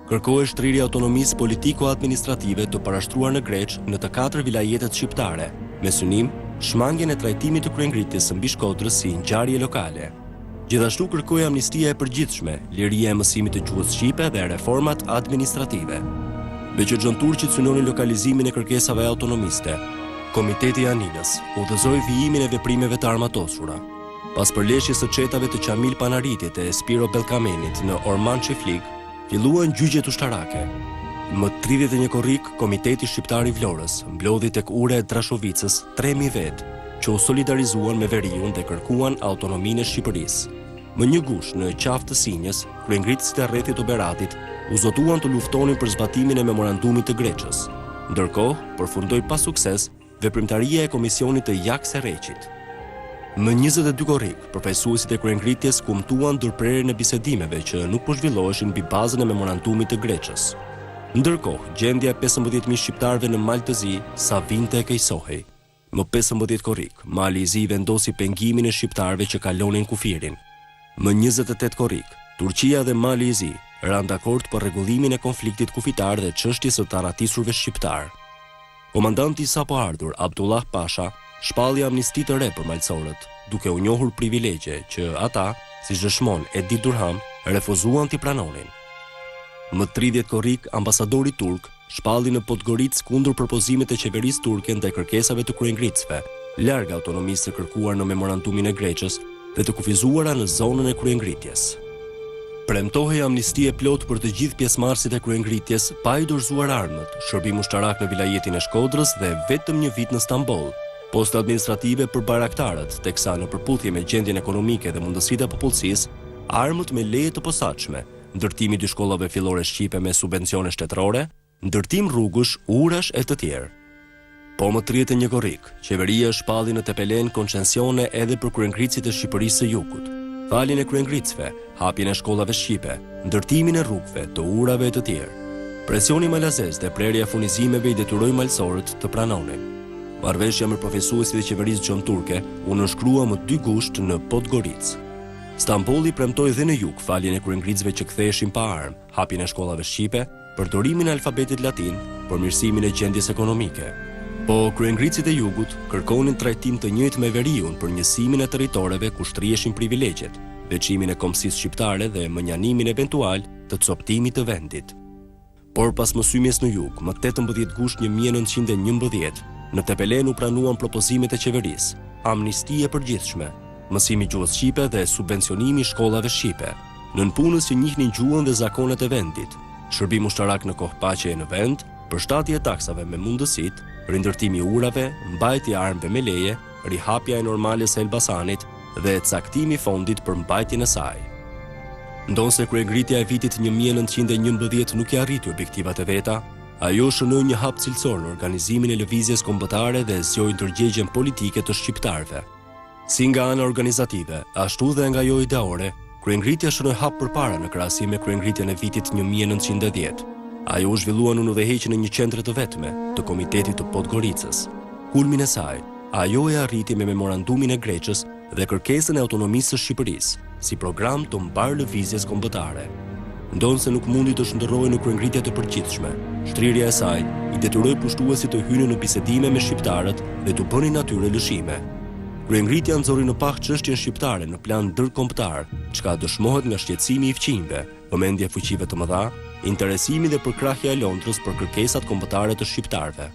Kërkohej shtrirja e autonomisë politiko-administrative të parashtruar në Greç në të 4 vilajetet shqiptare, me synim shmangjen e trajtimit të kryengritjes së Mbishkodrës si ngjarje lokale. Gjithashtu kërkoi amnistia e përgjithshme, liria e mësimit të gjuhës shqipe dhe reformat administrative. Me që xhonturqit synonin lokalizimin e kërkesave autonomiste, Komiteti i Aninës udhëzoi vijimin e veprimeve të armatosura. Pas përleshjes së çetave të Qamil Panaritit e Spiro Belkamenit në Orman Çiflik, filluan gjyqjet ushtarake. Më 31 korrik, Komiteti Shqiptar i Vlorës mblodhi tek ura e Drashovicës 3000 vetë, që u solidarizuan me veriun dhe kërkuan autonominë e Shqipërisë. Më 1 gush në qafë të Sinjës, kryengritësit e rrethit të Beratit u zotuan të luftonin për zbatimin e memorandumit të Greqës. Ndërkohë, përfundoi pa sukses veprimtaria e komisionit të Jakse Reqit. Më 22 korrik, përfaqësuesit e kryengritjes kumtuan ndërprerjen e bisedimeve që nuk po zhvilloheshin mbi bazën e memorandumit të Greqës. Ndërkohë, gjendja e 15.000 shqiptarëve në Mal të Zi sa vinte e keqësohej. Më 15 korrik, Mali i Zi vendosi pengimin e shqiptarëve që kalonin kufirin. Më 28 korrik, Turqia dhe Mali i Zi ranë dakord për rregullimin e konfliktit kufitar dhe çështjes së të arratisurve shqiptar. Komandanti i sapo ardhur Abdullah Pasha shpalli amnisti të re për malësorët, duke u njohur privilegje që ata, si zhëshmon Edi Durham, refuzuan t'i pranonin. Më 30 korrik, ambasadori turk shpalli në Podgoricë kundër propozimit e qeverisë turke ndaj kërkesave të kryengritësve, larg autonomisë së kërkuar në memorandumin e Greqës dhe të kufizuara në zonën e kryengritjes. Premtohej amnistie plot për të gjithë pjesëmarrësit e kryengritjes pa i dorëzuar armët, shërbim ushtarak në vilajetin e Shkodrës dhe vetëm 1 vit në Stamboll, postë administrative për baraktarët, teksa në përputhje me gjendjen ekonomike dhe mundësitë e popullsisë, armët me leje të posaçme, ndërtimi 2 shkollave fillore shqipe me subvencione shtetërore, ndërtim rrugësh, urash e të tjerë. Po më 31 korrik, qeveria shpalli në Tepelen koncensione edhe për kryengritësit e Shqipërisë së Jugut, faljen e kryengritësve, hapjen e shkollave shqipe, ndërtimin e rrugëve, të urave e të tjerë. Presioni malazez dhe prerja e furnizimeve i detyroi malësorët të pranonin. Marrëveshja me përfaqësuesit e qeverisë xhonturke u nënshkrua më 2 gusht në Podgoricë. Stambolli premtoi dhe në jug faljen e kryengritësve që ktheheshin pa armë, hapjen e shkollave shqipe, përdorimin e alfabetit latin, përmirësimin e gjendjes ekonomike. Po kryengritësit e jugut kërkonin trajtim të njëjtë me veriun për njësimin e territoreve ku shtrieshin privilegjet, veçimin e kombësisë shqiptare dhe mënjanimin eventual të coptimit të vendit. Por pas mësymjes në jug, më 18 gusht 1911, në Tepelen u pranuan propozimet e qeverisë, amnistie përgjithshme, mësimi gjuhës shqipe dhe subvencionimi i shkollave shqipe, nënpunës që njihnin gjuhën dhe zakonet e vendit, shërbim ushtarak në kohë paqeje në vend, përshtatje e taksave me mundësit, rindërtimi urave, mbajtja e armëve me leje, rihapja e normale së Elbasanit dhe caktimi fondit për mbajtjen e saj. Ndonse kryengritja e vitit 1911 nuk i arriti objektivat e veta, ajo shënoi një hap cilësor në organizimin e lëvizjes kombëtare dhe zgjoi ndërgjegjen politike të shqiptarëve. Si nga ana organizative, ashtu dhe nga ajo ideore, kryengritja shënoi hap përpara në krahasim me kryengritjen e vitit 1910. Ajo u zhvillua në udhëheqjen e një qendre të vetme, të Komitetit të Podgoricës. Kulmin e saj, ajo e arriti me memorandumin e Greqës dhe kërkesën e autonomisë së Shqipërisë, si program të mbar lëvizjes kombëtare. Ndonse nuk mundi të shndërrohej në kryengritje të përgjithshme, Shtrirja e saj i detyroi pushtuesit të hynin në bisedime me shqiptarët dhe të bënin atyre lëshime. Kryengritja nxorri në pak çështjen shqiptare në plan ndërkombëtar, çka dëshmohet nga shqetësimi i fqinjve, vëmendja e fuqive të mëdha, interesimi dhe përkrahja e Londrës për kërkesat kombëtare të shqiptarëve.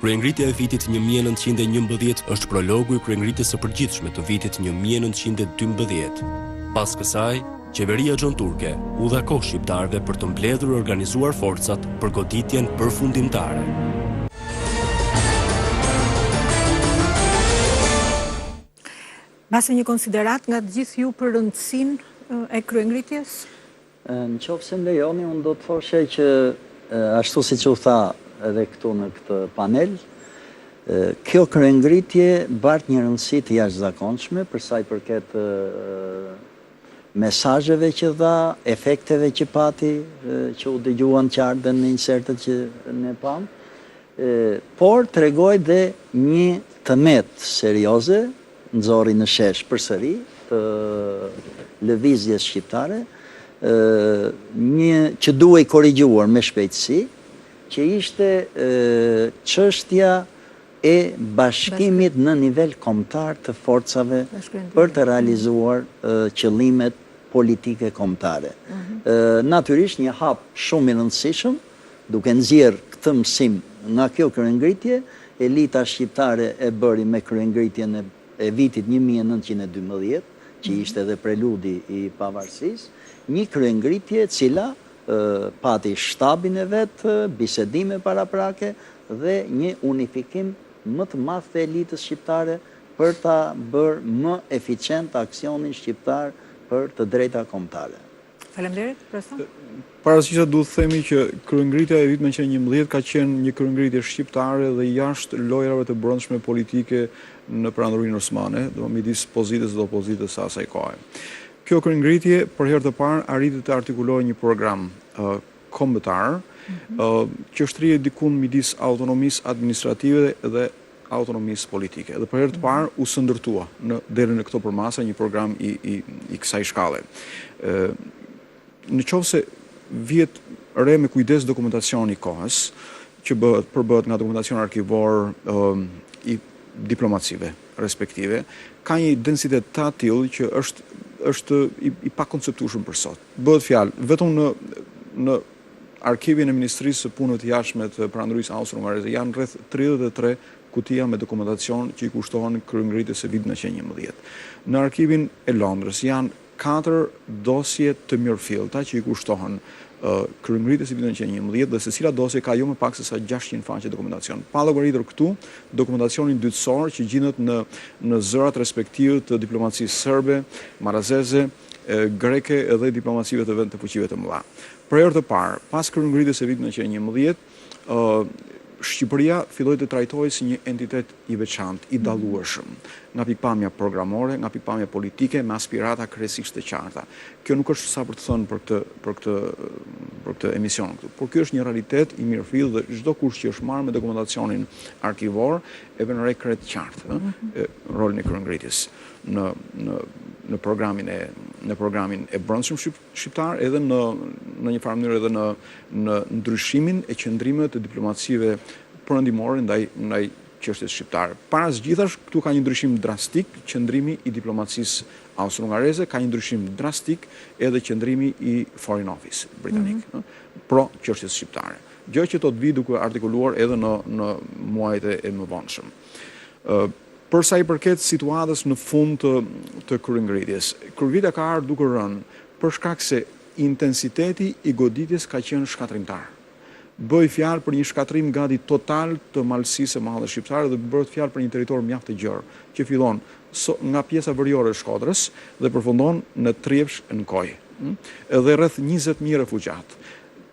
Kryengritja e vitit 1911 është prologu i kryengritjes së përgjithshme të vitit 1912. Pas kësaj, qeveria Gjon Turke u dha kohë shqiptarëve për të mbledhur e organizuar forcat për goditjen përfundimtare. Mbase një konsiderat nga të gjithë ju për rëndësinë e kryengritjes? Në qoftë se më lejoni, unë do të thoshe që ashtu si që u tha edhe këtu në këtë panel, kjo kryengritje bart një rëndësi të jashtëzakonshme për sa i përket mesazheve që dha, efekteve që pati, që u dëgjuan qartë dhe në insertet që ne pam, por tregoi dhe një tëmet serioze, nxorri në shesh përsëri të lëvizjes shqiptare, një që duhej korrigjuar me shpejtësi, që ishte çështja e bashkimit në nivel kombëtar të forcave për të realizuar qëllimet politike kombëtare. Natyrisht një hap shumë i rëndësishëm, duke nxjerr këtë mësim nga kjo kryengritje, elita shqiptare e bëri me kryengritjen e vitit 1912, që ishte edhe preludi i pavarësisë, një kryengritje cila pati shtabin e vetë, bisedime paraprake dhe një unifikim më të madh të elitës shqiptare për ta bërë më eficient aksionin shqiptar për të drejta kombëtare. Faleminderit, profesor. Paraqisja duhet të themi që kryengritja e vitit 1911 ka qenë një kryengritje shqiptare dhe jashtë lojrave të brendshme politike në Perandorinë Osmane, do midis pozitës dhe opozitës së asaj kohe. Kjo kryengritje për herë të parë arriti të artikulojë një program kombëtar që shtrihej diku midis autonomisë administrative dhe autonomisë politike. Dhe për herë të parë u sëndërtua deri në këto përmasa një program i kësaj shkalle. Në qoftë se vihet re me kujdes dokumentacioni i kohës, që përbëhet nga dokumentacion arkivor i diplomacive respektive, ka një densitet të tillë që është i pakonceptueshëm për sot. Bëhet fjalë vetëm në arkivin e Ministrisë së Punëve të Jashtme të Perandorisë Austro-Hungareze janë rreth 33 kutia me dokumentacion që i kushtohen kryengritjes së vitit 1911. Në arkivin e Londrës janë 4 dosje të mirëfillta që i kushtohen kryengritjes së vitit 1911 dhe secila dosje ka jo më pak se sa 600 faqe dokumentacion. Pa llogaritur këtu dokumentacionin dytësor që gjendet në zërat respektive të diplomacisë serbe, marazeze, greke edhe diplomacive të vend të fuqive të mëdha. Për herë të parë, pas kryengritjes së vitit 1911, Shqipëria filloi të trajtohej si një entitet i veçantë, i dallueshëm, nga pikpamja programore, nga pikpamja politike, me aspirata kryesisht të qarta. Kjo nuk është sa për të thënë për këtë emision këtu, por ky është një realitet i mirëfill dhe çdo kush që është marrë me dokumentacionin arkivor e vën re krejt qartë rolin e kryengritjes në programin e brendshëm shqiptar, edhe në një farë mënyrë edhe në ndryshimin e qëndrimeve të diplomacive perëndimore ndaj çështjes shqiptare. Para së gjithash, këtu ka një ndryshim drastik qëndrimi i diplomacisë austro-hungareze, ka një ndryshim drastik edhe qëndrimi i Foreign Office britanik, pro çështjes shqiptare. Gjë që do të vi duke artikuluar edhe në muajt e mëvonshëm. Për sa i përket situatës në fund të kryengritjes, kryengritja ka ardhur duke rënë për shkak se intensiteti i goditjes ka qenë shkatrimtar. Bëj fjalë për një shkatrim gati total të malësisë së madhe shqiptare dhe bëhet fjalë për një territor mjaft të gjerë, që fillon nga pjesa veriore e Shkodrës dhe përfundon në Trievsh në Koj. Edhe rreth 20.000 refugjat.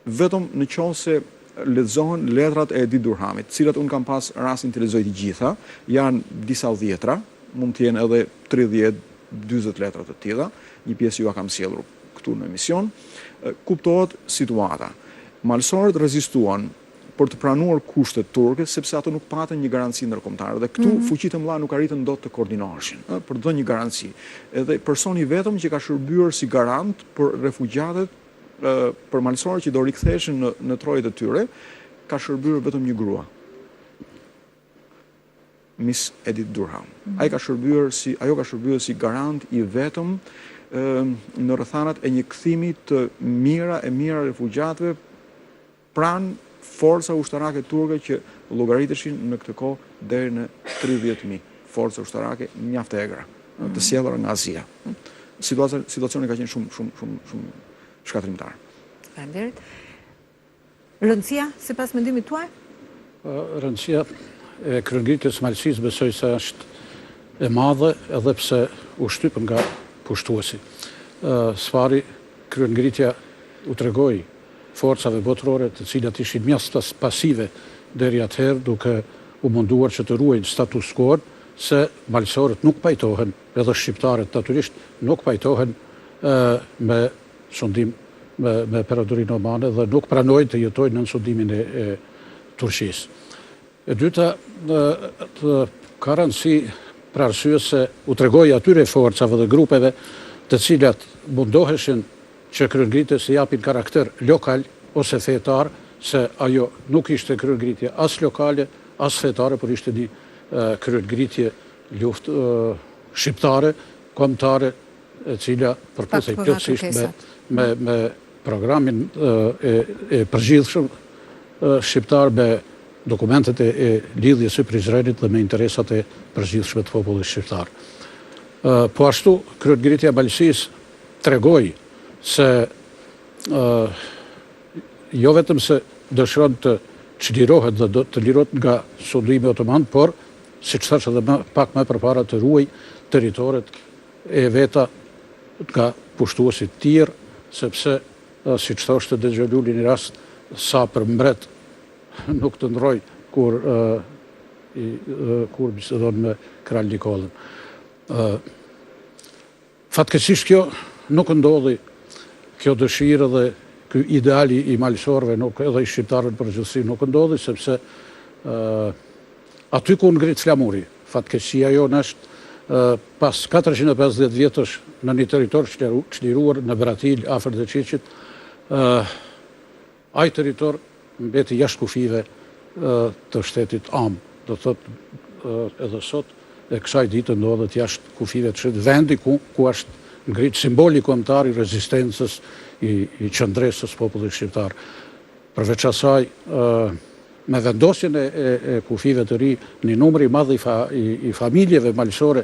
Vetëm në qoftë se lexohen letrat e Edit Durhamit, cilat unë kam pas rastin të lexoj të gjitha, janë disa dhjetra, mund të jenë edhe 30-40 letra të tilla, një pjesë ju kam sjellur këtu në emision, kuptohet situata. Malësorët rezistuan për të pranuar kushtet turke, sepse ato nuk patën një garanci ndërkombëtare dhe këtu fuqitë e mëdha nuk arritën dot të koordinoheshin për të dhënë një garanci. Edhe personi vetëm që ka shërbyer si garant për refugjatët për malësorë që do riktheshin në trojët e tyre, ka shërbyer vetëm një grua. Miss Edith Durham. Ajo ka shërbyer si garant i vetëm në rrethanat e një kthimi të mira refugjatëve pranë forca ushtarake turke që llogariteshin në këtë kohë deri në 30.000 forca ushtarake mjaft e egra, të sjellura nga Azia. Situacioni ka qenë shumë shkatrimtar. Faleminderit. Rëndësia, sipas mendimit tuaj? Rëndësia e kryengritjes së Malësisë besoj se është e madhe edhe pse u shtyp nga pushtuesi. Sfari kryengritja u tregoi forcave botërore të cilat ishin mjaft pasive deri atëherë duke u munduar që të ruajnë status quo se malësorët nuk pajtohen, edhe shqiptarët natyrisht nuk pajtohen me sundim me peradorinë omane dhe nuk pranojnë të jetojnë në sundimin e Turqisë. E dyta, ka rëndësi për arsye se u tregoi atyre forcave dhe grupeve të cilat mundoheshin që kryengritjes së japin karakter lokal ose fetar, se ajo nuk ishte kryengritje as lokale, as fetare, por ishte një kryengritje shqiptare, kombëtare, e cila përputhej plotësisht me programin e përgjithshëm shqiptar, me dokumentet e lidhjes së Prizrenit dhe me interesat e përgjithshme të popullit shqiptar. Po ashtu, kryengritja e Malësisë tregoi se jo vetëm se dëshiron të çlirohet dhe të lirohet nga sundimi otoman, por, siç thash edhe pak më përpara, të ruaj territoret e veta nga pushtuesit tjerë, sepse, siç thoshte dhe Xheluli një rast, sa për mbret nuk të ndroj kur bisedon me Kral Nikollën. Fatkeqësisht kjo nuk ndodhi, kjo dëshirë dhe ky ideali i malësorëve edhe i shqiptarëve në përgjithësi nuk ndodhi, sepse aty ku ngrit flamuri, fatkeqësia jonë është pas 450 vjetësh në një territor çliruar në Bratil, afër Deçiçit, ai territor mbeti jashtë kufive të shtetit Am. Do thotë edhe sot e kësaj dite ndodhet jashtë kufive të shtetit, vendi ku është ngrit simboli kombëtar i rezistencës, i qëndresës popullit shqiptar. Përveç asaj, me vendosjen e kufive të ri, një numër i madh i familjeve malësore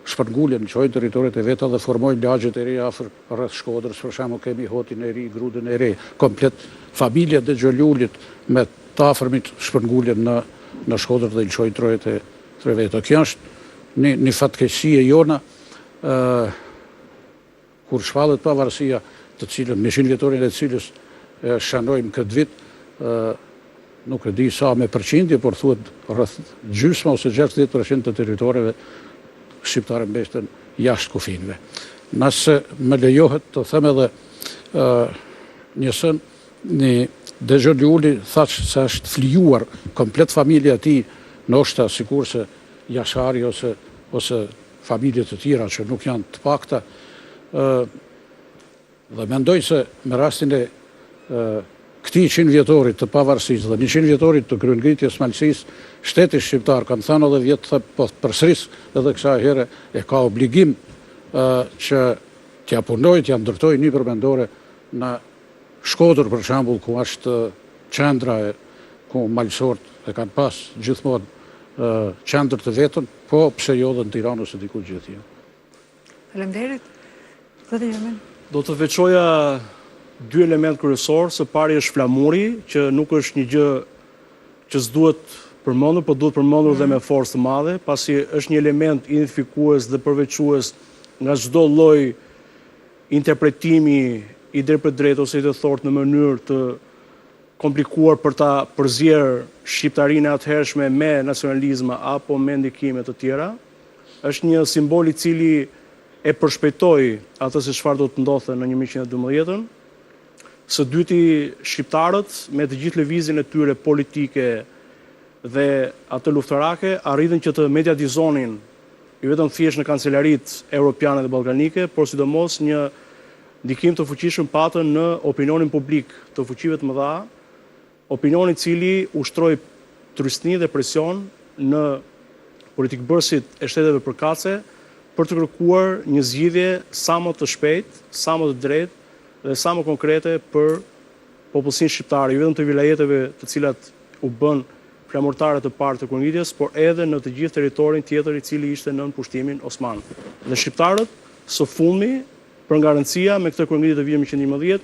shpërngulen, çojnë territoret e veta dhe formojnë lagjet e reja afër rreth Shkodrës, për shembull kemi Hotin e Ri, Grudën e Re, komplet familjet e Xholulit me të afërmit shpërngulen në Shkodër dhe lëshojnë trojet e veta. Kjo është një fatkeqësi e jona, kur shfallet pavarësia, të cilën 100 vjetorin e cilës shanojmë këtë vit, nuk e di sa me përqindje, por thuhet rreth gjysma ose 60% të territoreve shqiptare mbeten jashtë kufinëve. Nëse më lejohet të them edhe njësën, dhe Xholiuli thash se është flijuar komplet familja e tij, ndoshta sikurse Jashari ose familje të tjera që nuk janë të pakta, dhe mendoj se me rastin e këtij 100 vjetorit të pavarësisë dhe 100 vjetorit të kryengritjes së Malësisë, shteti shqiptar, kam thënë edhe vjetë, po përsëris edhe kësaj here, e ka obligim që t'ja punojë, t'ja ndërtojë një përmendore në Shkodër, për shembull, ku është qendra ku malësorët e kanë pas gjithmonë qendër të vetën, po pse jo dhe në Tiranë ose diku gjithë tjetër. Faleminderit. Zoti Jermen. Do të veçoja dy element kryesor. Së pari është flamuri, që nuk është një gjë që s'duhet përmendur, por duhet përmendur dhe me forcë të madhe, pasi është një element identifikues dhe përveçues nga çdo lloj interpretimi i drejt ose i të thort në mënyrë të komplikuar për ta përzier shqiptarinë e atëhershme me nacionalizma apo me ndikime të tjera. Është një simbol i cili e përshpejtoi atë se çfarë do të ndodhte në 1112-ën. Së dyti, shqiptarët me të gjithë lëvizjen e tyre politike dhe atë luftarake arritën që të mediatizonin jo vetëm thjesht në kancelarit europiane dhe ballkanike, por sidomos një ndikim të fuqishëm patën në opinionin publik të fuqive të mëdha, opinioni cili ushtroi trysni dhe presion në politikbërësit e shteteve përkatëse për të kërkuar një zgjidhje sa më të shpejtë, sa më të drejtë dhe sa më konkrete për popullsinë shqiptare, jo vetëm të vilajeteve të cilat u bën flamurtare të parë të kurngritjes, por edhe në të gjithë territorin tjetër i cili ishte nën pushtimin osman. Dhe shqiptarët së fundmi, për nga rëndësia me këtë kurngritje të vitit 1911,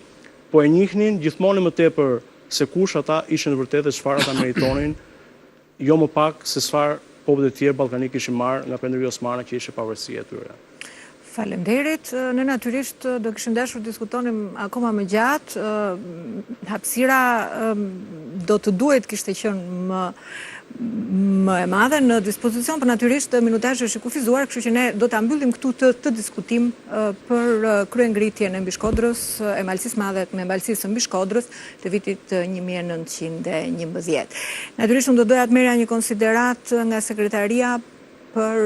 po e njihnin gjithmonë më tepër se kush ata ishin në vërtetë dhe çfarë ata meritonin, jo më pak se çfarë popujt e tjerë ballkanik kishin marrë nga Perëndimëria Osmane që ishte pavarësia e tyre. Faleminderit. Ne natyrisht do kishim dashur të diskutonim akoma më gjatë. Hapësira do të duhet kishte qenë më e madhe në dispozicion, për natyrisht minutazhi është i kufizuar, kështu që ne do ta mbyllim këtu të diskutim për kryengritjen e Mbishkodrës, e Malësisë Madhe me Malësisë mbi Shkodrës të vitit 1911. Natyrisht unë do doja të merrja një konsiderat nga sekretaria për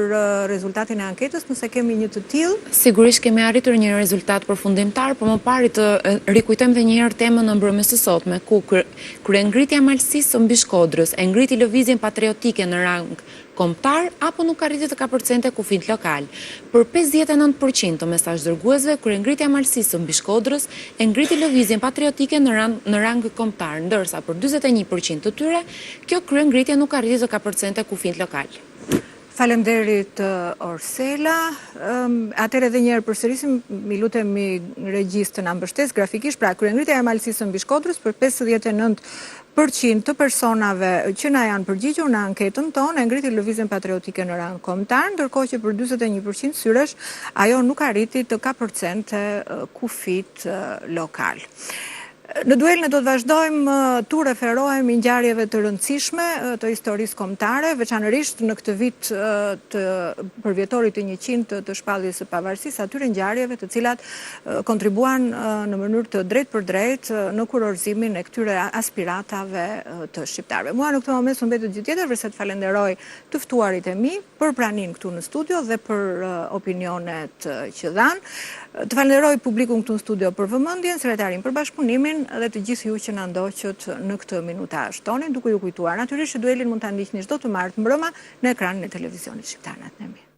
rezultatin e anketës, nëse kemi një të tillë. Sigurisht kemi arritur një rezultat përfundimtar, por më pari të rikujtojmë edhe një herë temën në mbrëmjes së sotme, ku kryengritja e Malësisë mbi Shkodrës e ngriti lëvizjen patriotike në rang kombëtar apo nuk arriti të kapërcente kufit lokal. Për 59% të mesazh dërguesve, kryengritja e Malësisë mbi Shkodrës e ngriti lëvizjen patriotike në rang kombëtar, ndërsa për 41% të tyre, kjo kryengritje nuk arriti të kapërcente kufit lokal. Faleminderit Orsela. Atëherë edhe një herë përsërisim, mi lutemi regjistë të na mbështes grafikisht, pra kryengritja e Malësisë mbi Shkodrës për 59% të personave që na janë përgjigjur në anketën tonë e ngriti lëvizjen patriotike në rang kombëtar, ndërkohë që për 41% syresh ajo nuk arriti të kapërcente kufit lokal. Në duel ne do të vazhdojmë të referohemi ngjarjeve të rëndësishme të historisë kombëtare, veçanërisht në këtë vit për vjetorit të 100 të shpalljes së pavarësisë, atyre ngjarjeve të cilat kontribuan në mënyrë të drejtë për drejtë në kurorëzimin e këtyre aspiratave të shqiptarëve. Mua në këtë moment s'u mbetet gjë tjetër veçse të falenderoj të ftuarit e mi për praninë këtu në studio dhe për opinionet që dhanë. Të falenderoj publikun këtu në studio për vëmendjen, sekretarin për bashkëpunimin dhe të gjithë ju që na ndoqët në këtë minutazh tonin, duke ju kujtuar natyrisht që duelin mund ta ndiqni çdo të martë mbrëma në ekranin e televizionit shqiptar. Natën e mirë.